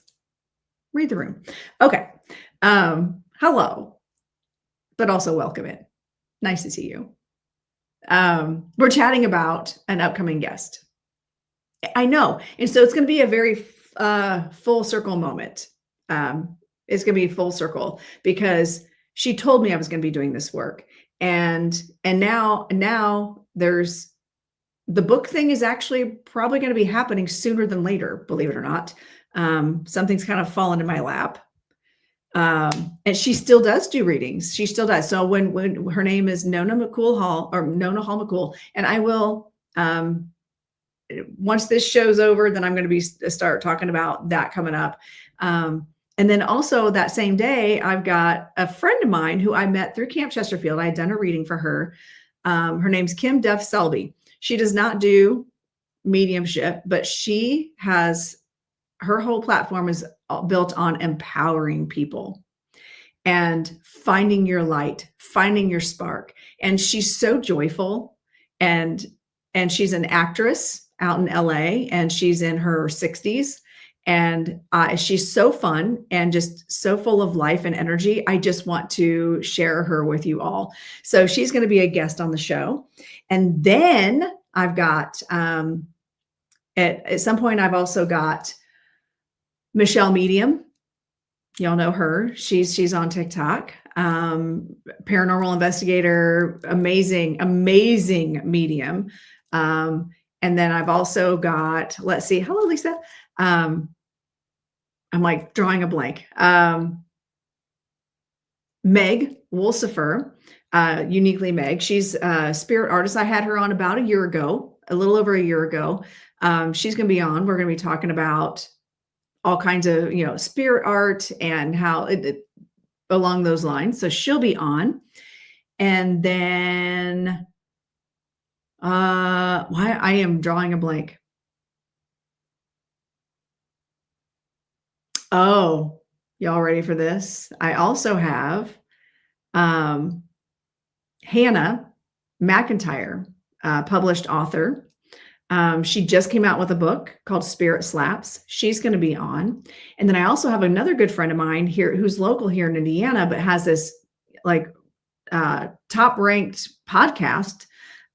Read the room. Okay. Hello, but also welcome in. Nice to see you. We're chatting about an upcoming guest. I know. And so it's going to be a very full circle moment. It's going to be full circle because she told me I was going to be doing this work. And now there's the book thing is actually probably going to be happening sooner than later, believe it or not. Something's kind of fallen in my lap. And she still does do readings. She still does. So when her name is Nona Hall McCool, and I will, once this show's over, then I'm going to start talking about that coming up. And then also that same day, I've got a friend of mine who I met through Camp Chesterfield. I had done a reading for her. Her name's Kim Duff Selby. She does not do mediumship, but her whole platform is built on empowering people and finding your light, finding your spark. And she's so joyful, and she's an actress. out in LA, and she's in her 60s. And she's so fun and just so full of life and energy. I just want to share her with you all. So she's going to be a guest on the show. And then I've got, at some point, I've also got Michelle Medium. Y'all know her. She's on TikTok. Paranormal investigator, amazing medium. And then I've also got, let's see, hello, Lisa. I'm like drawing a blank. Meg Wolsifer, uniquely Meg. She's a spirit artist. I had her on about a little over a year ago. She's going to be on. We're going to be talking about all kinds of, spirit art and how it along those lines. So she'll be on. And then why I am drawing a blank. Oh, y'all ready for this? I also have Hannah McIntyre, published author. She just came out with a book called Spirit Slaps. She's going to be on. And then I also have another good friend of mine here who's local here in Indiana, but has this top ranked podcast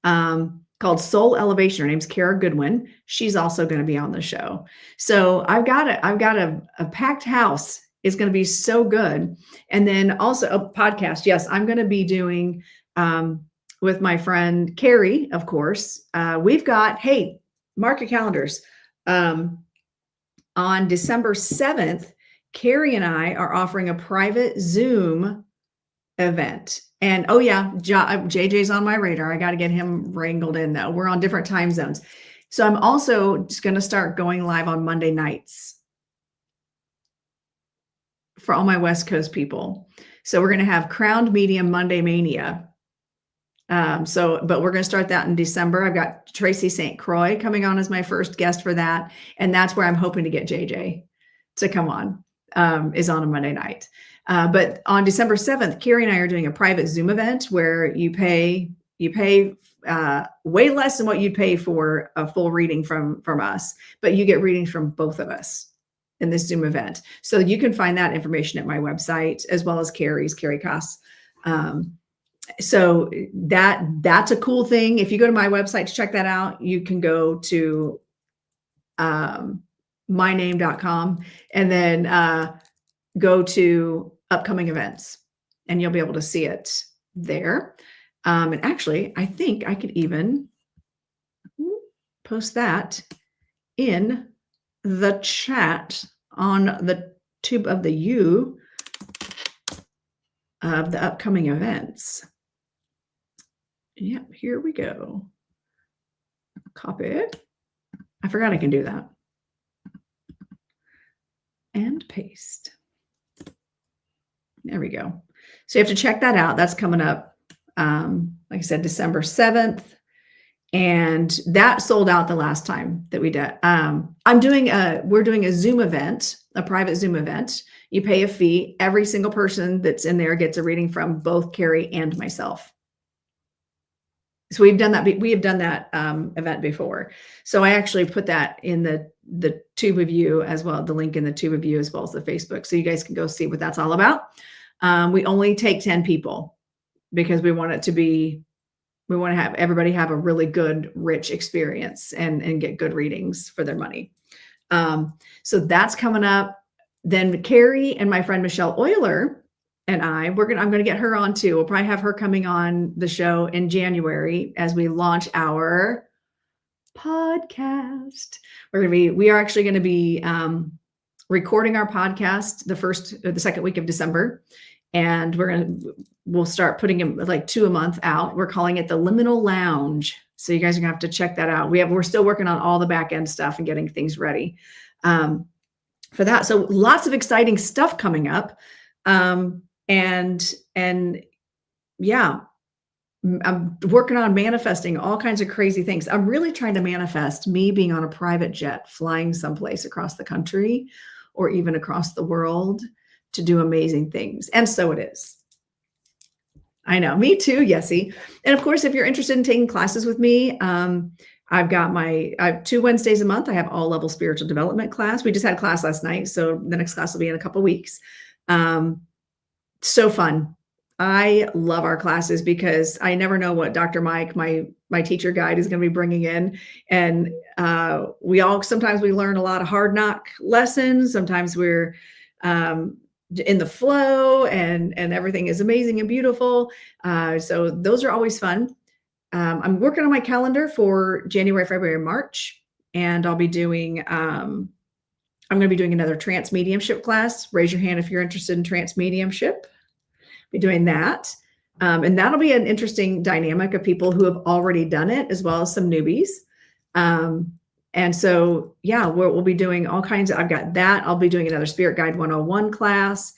called Soul Elevation. Her name's Kara Goodwin. She's also going to be on the show. So I've got a packed house. It's going to be so good. And then also a podcast. Yes, I'm going to be doing with my friend Carrie, of course. We've got, hey, mark your calendars. On December 7th, Carrie and I are offering a private Zoom event. And oh yeah, JJ's on my radar. I got to get him wrangled in though. We're on different time zones. So I'm also just going to start going live on Monday nights for all my West Coast people. So we're going to have Crowned Medium Monday Mania. But we're going to start that in December. I've got Tracy St. Croix coming on as my first guest for that. And that's where I'm hoping to get JJ to come on, is on a Monday night. But on December 7th, Carrie and I are doing a private Zoom event where you pay way less than what you'd pay for a full reading from us, but you get readings from both of us in this Zoom event. So you can find that information at my website, as well as Carrie Koss. So that's a cool thing. If you go to my website to check that out, you can go to myname.com and then go to upcoming events, and you'll be able to see it there. And actually, I think I could even post that in the chat on the tube of the U of the upcoming events. Yep, here we go. Copy it. I forgot I can do that. And paste. There we go. So you have to check that out. That's coming up, like I said, December 7th. And that sold out the last time that we did. We're doing a Zoom event, a private Zoom event. You pay a fee. Every single person that's in there gets a reading from both Carrie and myself. So we have done that event before. So I actually put that in the tube of you as well, the link in the tube of you, as well as the Facebook. So you guys can go see what that's all about. We only take 10 people because we want to have everybody have a really good, rich experience and get good readings for their money. So that's coming up. Then Carrie and my friend Michelle Euler and I'm going to get her on too. We'll probably have her coming on the show in January as we launch our podcast. We are actually going to be recording our podcast the second week of December. And we'll start putting them like 2 a month out. We're calling it the Liminal Lounge. So you guys are gonna have to check that out. We're still working on all the back end stuff and getting things ready for that. So lots of exciting stuff coming up. And yeah, I'm working on manifesting all kinds of crazy things. I'm really trying to manifest me being on a private jet, flying someplace across the country or even across the world to do amazing things. And so it is. I know, me too, Yessie. And of course, if you're interested in taking classes with me, I have 2 Wednesdays a month. I have all level spiritual development class. We just had class last night, so the next class will be in a couple weeks. So fun. I love our classes because I never know what Dr. Mike, my teacher guide, is going to be bringing in. And sometimes we learn a lot of hard knock lessons. Sometimes we're in the flow and everything is amazing and beautiful. So those are always fun. I'm working on my calendar for January, February, March, and I'll be doing, I'm going to be doing another trance mediumship class. Raise your hand if you're interested in trance mediumship. Be doing that. And that'll be an interesting dynamic of people who have already done it, as well as some newbies. And so, yeah, we'll be doing all kinds of, I've got that. I'll be doing another Spirit Guide 101 class.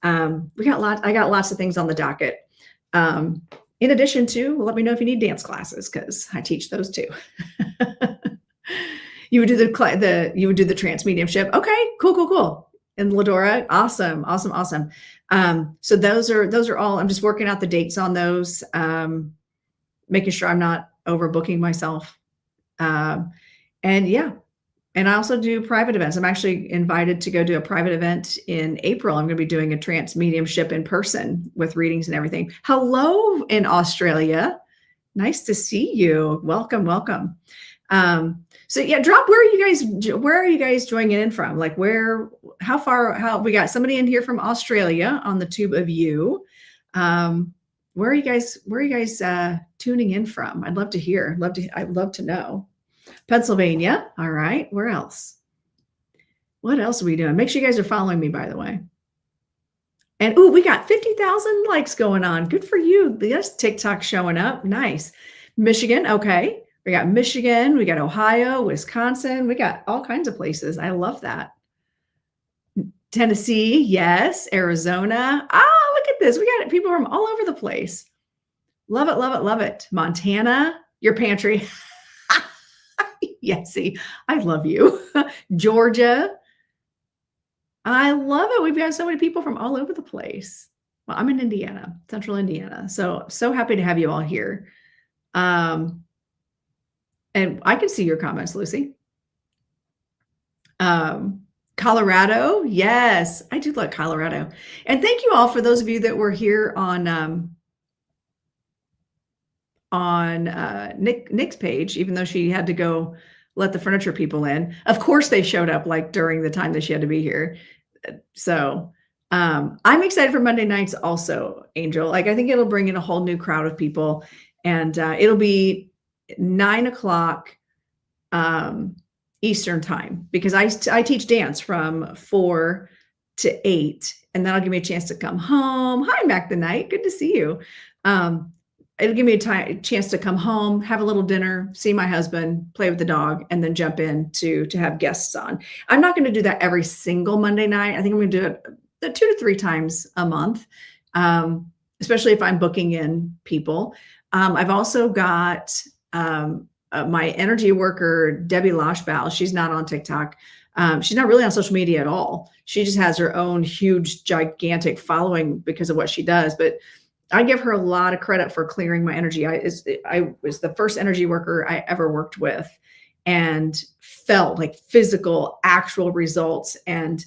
I got lots of things on the docket. In addition to, let me know if you need dance classes, because I teach those too. You would do the trance mediumship. Okay, cool. And Ladora, awesome. So those are all, I'm just working out the dates on those, making sure I'm not overbooking myself. And I also do private events. I'm actually invited to go do a private event in April. I'm going to be doing a trance mediumship in person with readings and everything. Hello in Australia. Nice to see you. Welcome. So yeah, drop where are you guys joining in from? Like how we got somebody in here from Australia on the tube of you. Where are you guys tuning in from? I'd love to hear. I'd love to know. Pennsylvania. All right. Where else? What else are we doing? Make sure you guys are following me, by the way. And we got 50,000 likes going on. Good for you. Yes, TikTok showing up. Nice. Michigan. Okay. We got Michigan. We got Ohio, Wisconsin. We got all kinds of places. I love that. Tennessee. Yes. Arizona. Look at this. We got people from all over the place. Love it. Montana. Your pantry. Yes, see, I love you. Georgia. I love it. We've got so many people from all over the place. Well, I'm in Indiana, central Indiana. So happy to have you all here. And I can see your comments, Lucy. Colorado. Yes, I do love Colorado. And thank you all for those of you that were here on Nik's page, even though she had to go let the furniture people in. Of course they showed up like during the time that she had to be here. So I'm excited for Monday nights also, Angel. Like I think it'll bring in a whole new crowd of people, and it'll be 9:00 Eastern time, because I teach dance from 4 to 8, and that'll give me a chance to come home. Hi, Mac the Night. Good to see you. It'll give me a chance to come home, have a little dinner, see my husband, play with the dog, and then jump in to have guests on. I'm not going to do that every single Monday night. I think I'm going to do it 2 to 3 times a month, especially if I'm booking in people. I've also got my energy worker, Debbie Loshbal. She's not on TikTok. She's not really on social media at all. She just has her own huge, gigantic following because of what she does. But I give her a lot of credit for clearing my energy. I was the first energy worker I ever worked with and felt like physical, actual results. And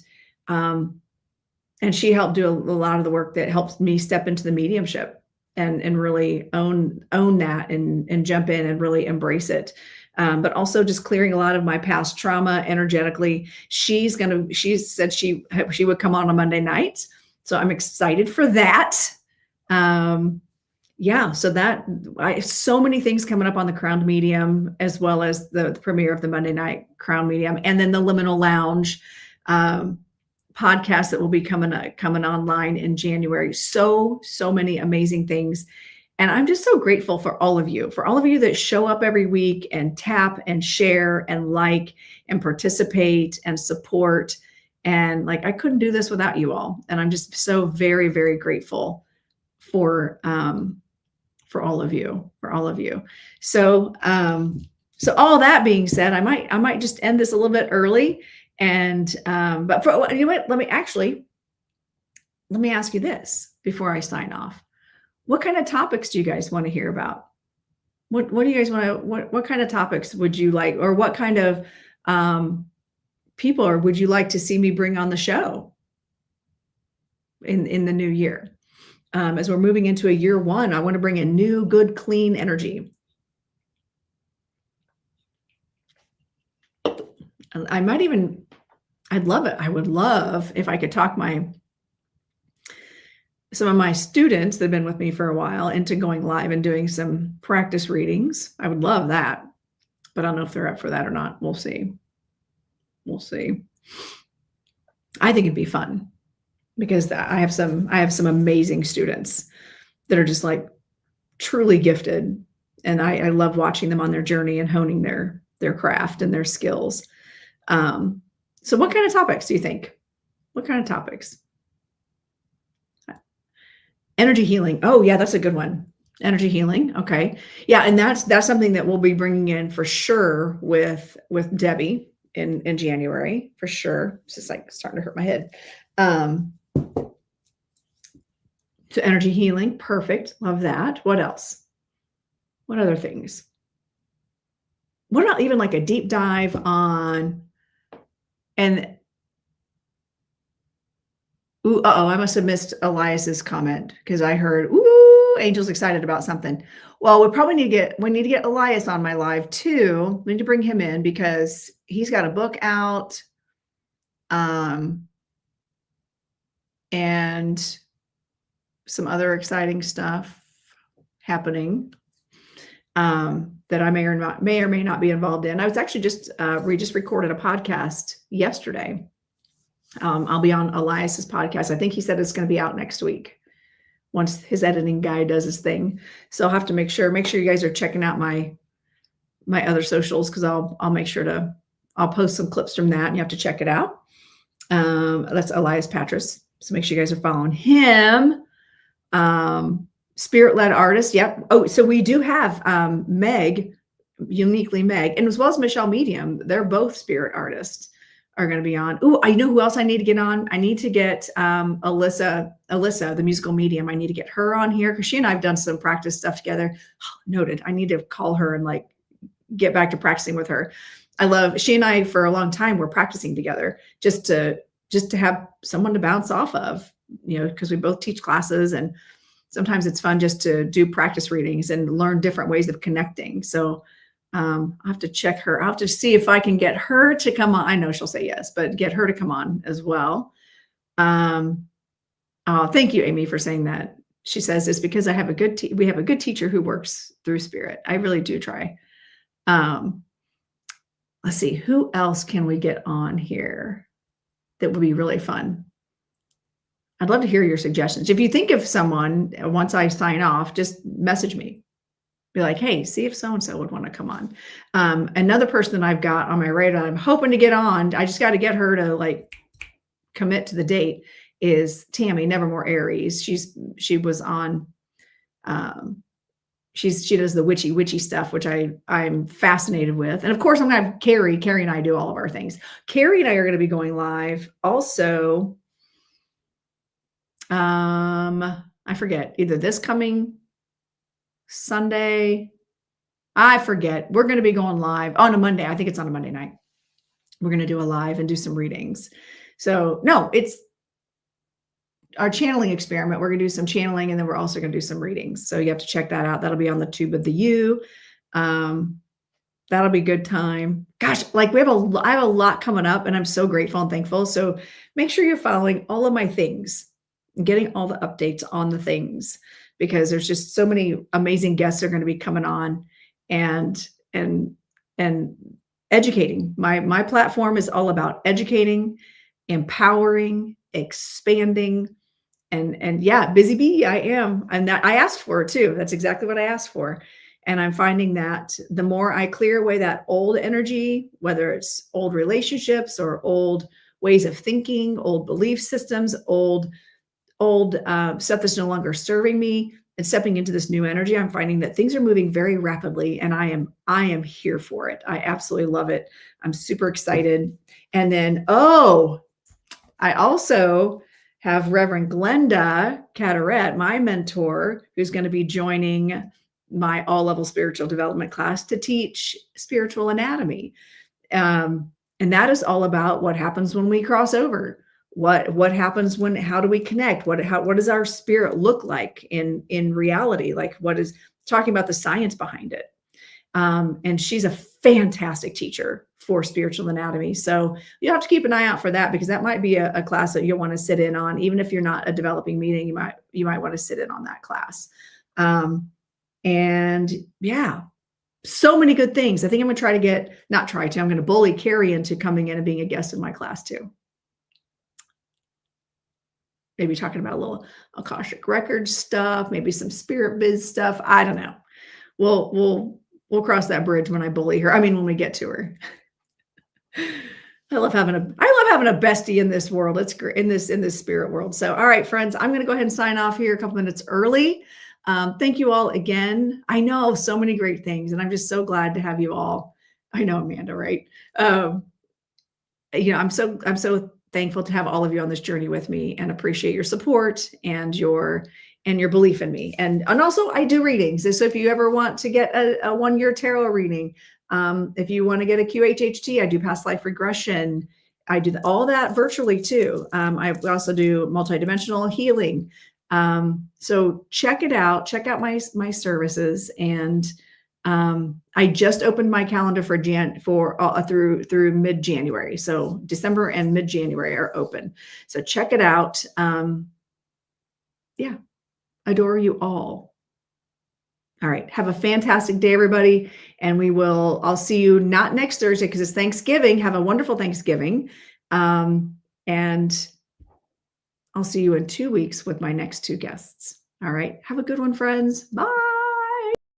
she helped do a lot of the work that helps me step into the mediumship and really own that and jump in and really embrace it. But also just clearing a lot of my past trauma energetically. She said she would come on Monday nights. So I'm excited for that. So many things coming up on the Crowned Medium, as well as the premiere of the Monday night Crowned Medium, and then the Liminal Lounge podcast that will be coming online in January. So many amazing things. And I'm just so grateful for all of you that show up every week and tap and share and like and participate and support. And like, I couldn't do this without you all. And I'm just so very, very grateful for all of you. So all that being said, I might just end this a little bit early. And but for, you know what, let me ask you this before I sign off. What kind of topics do you guys want to hear about? What do you guys want to, what kind of topics would you like, or what kind of people or would you like to see me bring on the show in the new year? As we're moving into a year one, I want to bring in new, good, clean energy. I might even, I'd love it. I would love if I could talk some of my students that have been with me for a while into going live and doing some practice readings. I would love that, but I don't know if they're up for that or not. We'll see. We'll see. I think it'd be fun because I have some amazing students that are just like truly gifted. And I love watching them on their journey and honing their craft and their skills. So what kind of topics do you think? What kind of topics? Energy healing. Oh yeah, that's a good one. Energy healing. Okay. Yeah. And that's something that we'll be bringing in for sure with Debbie in January, for sure. It's just like starting to hurt my head. So energy healing. Perfect. Love that. What else? What other things? What about even like a deep dive on, and ooh, I must have missed Elias's comment because I heard, ooh, Angel's excited about something. Well, we need to get Elias on my live too. We need to bring him in because he's got a book out. And some other exciting stuff happening that I may or may not be involved in. I was actually just recorded a podcast yesterday. I'll be on Elias's podcast. I think he said it's going to be out next week once his editing guy does his thing. So I'll have to make sure you guys are checking out my other socials, because I'll make sure I'll post some clips from that and you have to check it out. That's Elias Patras. So make sure you guys are following him. Spirit-led artist. Yep. Oh, so we do have Meg, uniquely Meg, and as well as Michelle Medium. They're both spirit artists are going to be on. Oh, I know who else I need to get on. I need to get Alyssa, the musical medium. I need to get her on here because she and I have done some practice stuff together. Noted. I need to call her and like get back to practicing with her. She and I for a long time were practicing together just to have someone to bounce off of, because we both teach classes, and sometimes it's fun just to do practice readings and learn different ways of connecting. So I'll have to check her. I'll have to see if I can get her to come on. I know she'll say yes, but get her to come on as well. Thank you, Amy, for saying that. She says it's because I have we have a good teacher who works through spirit. I really do try. Let's see, who else can we get on here that would be really fun? I'd love to hear your suggestions. If you think of someone, once I sign off, just message me. Be like, hey, see if so-and-so would want to come on. Another person that I've got on my radar, I'm hoping to get on, I just got to get her to like commit to the date, is Tammy, Nevermore Aries. She was on, she does the witchy stuff, which I'm fascinated with. And of course I'm going to have Carrie and I do all of our things. Carrie and I are going to be going live also. I forget, either this coming Sunday, I forget. We're going to be going live on a Monday. I think it's on a Monday night. We're going to do a live and do some readings. So no, it's our channeling experiment. We're going to do some channeling, and then we're also going to do some readings. So you have to check that out. That'll be on the Tube of the U. That'll be a good time. Gosh, like I have a lot coming up, and I'm so grateful and thankful. So make sure you're following all of my things and getting all the updates on the things, because there's just so many amazing guests that are going to be coming on and educating. My platform is all about educating, empowering, expanding, and yeah, busy bee, I am. And that I asked for it too. That's exactly what I asked for. And I'm finding that the more I clear away that old energy, whether it's old relationships or old ways of thinking, old belief systems, old stuff that's no longer serving me, and stepping into this new energy, I'm finding that things are moving very rapidly, and I am here for it. I absolutely love it. I'm super excited. And then, I also have Reverend Glenda Carteret, my mentor, who's going to be joining my all-level spiritual development class to teach spiritual anatomy. And that is all about what happens when we cross over. What happens when, how do we connect? What does our spirit look like in reality? Like, what is talking about the science behind it. And she's a fantastic teacher for spiritual anatomy. So you have to keep an eye out for that, because that might be a class that you'll want to sit in on. Even if you're not a developing meeting, you might want to sit in on that class. And yeah, so many good things. I think I'm going to I'm going to bully Carrie into coming in and being a guest in my class too. Maybe talking about a little Akashic Records stuff, maybe some spirit biz stuff. I don't know. We'll cross that bridge when I bully her. I mean, when we get to her. I love having a bestie in this world. It's great in this spirit world. So, all right, friends, I'm going to go ahead and sign off here a couple minutes early. Thank you all again. I know so many great things, and I'm just so glad to have you all. I know, Amanda, right? I'm so thankful to have all of you on this journey with me, and appreciate your support and your belief in me. And also I do readings. So if you ever want to get a 1-year tarot reading, if you want to get a QHHT, I do past life regression. I do all that virtually too. I also do multidimensional healing. So check it out. Check out my services. And I just opened my calendar for through mid-January. So December and mid-January are open. So check it out. Yeah. Adore you all. All right. Have a fantastic day, everybody. And I'll see you not next Thursday because it's Thanksgiving. Have a wonderful Thanksgiving. And I'll see you in 2 weeks with my next 2 guests. All right. Have a good one, friends. Bye.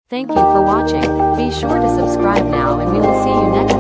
Thank you for watching. Be sure to subscribe now, and we will see you next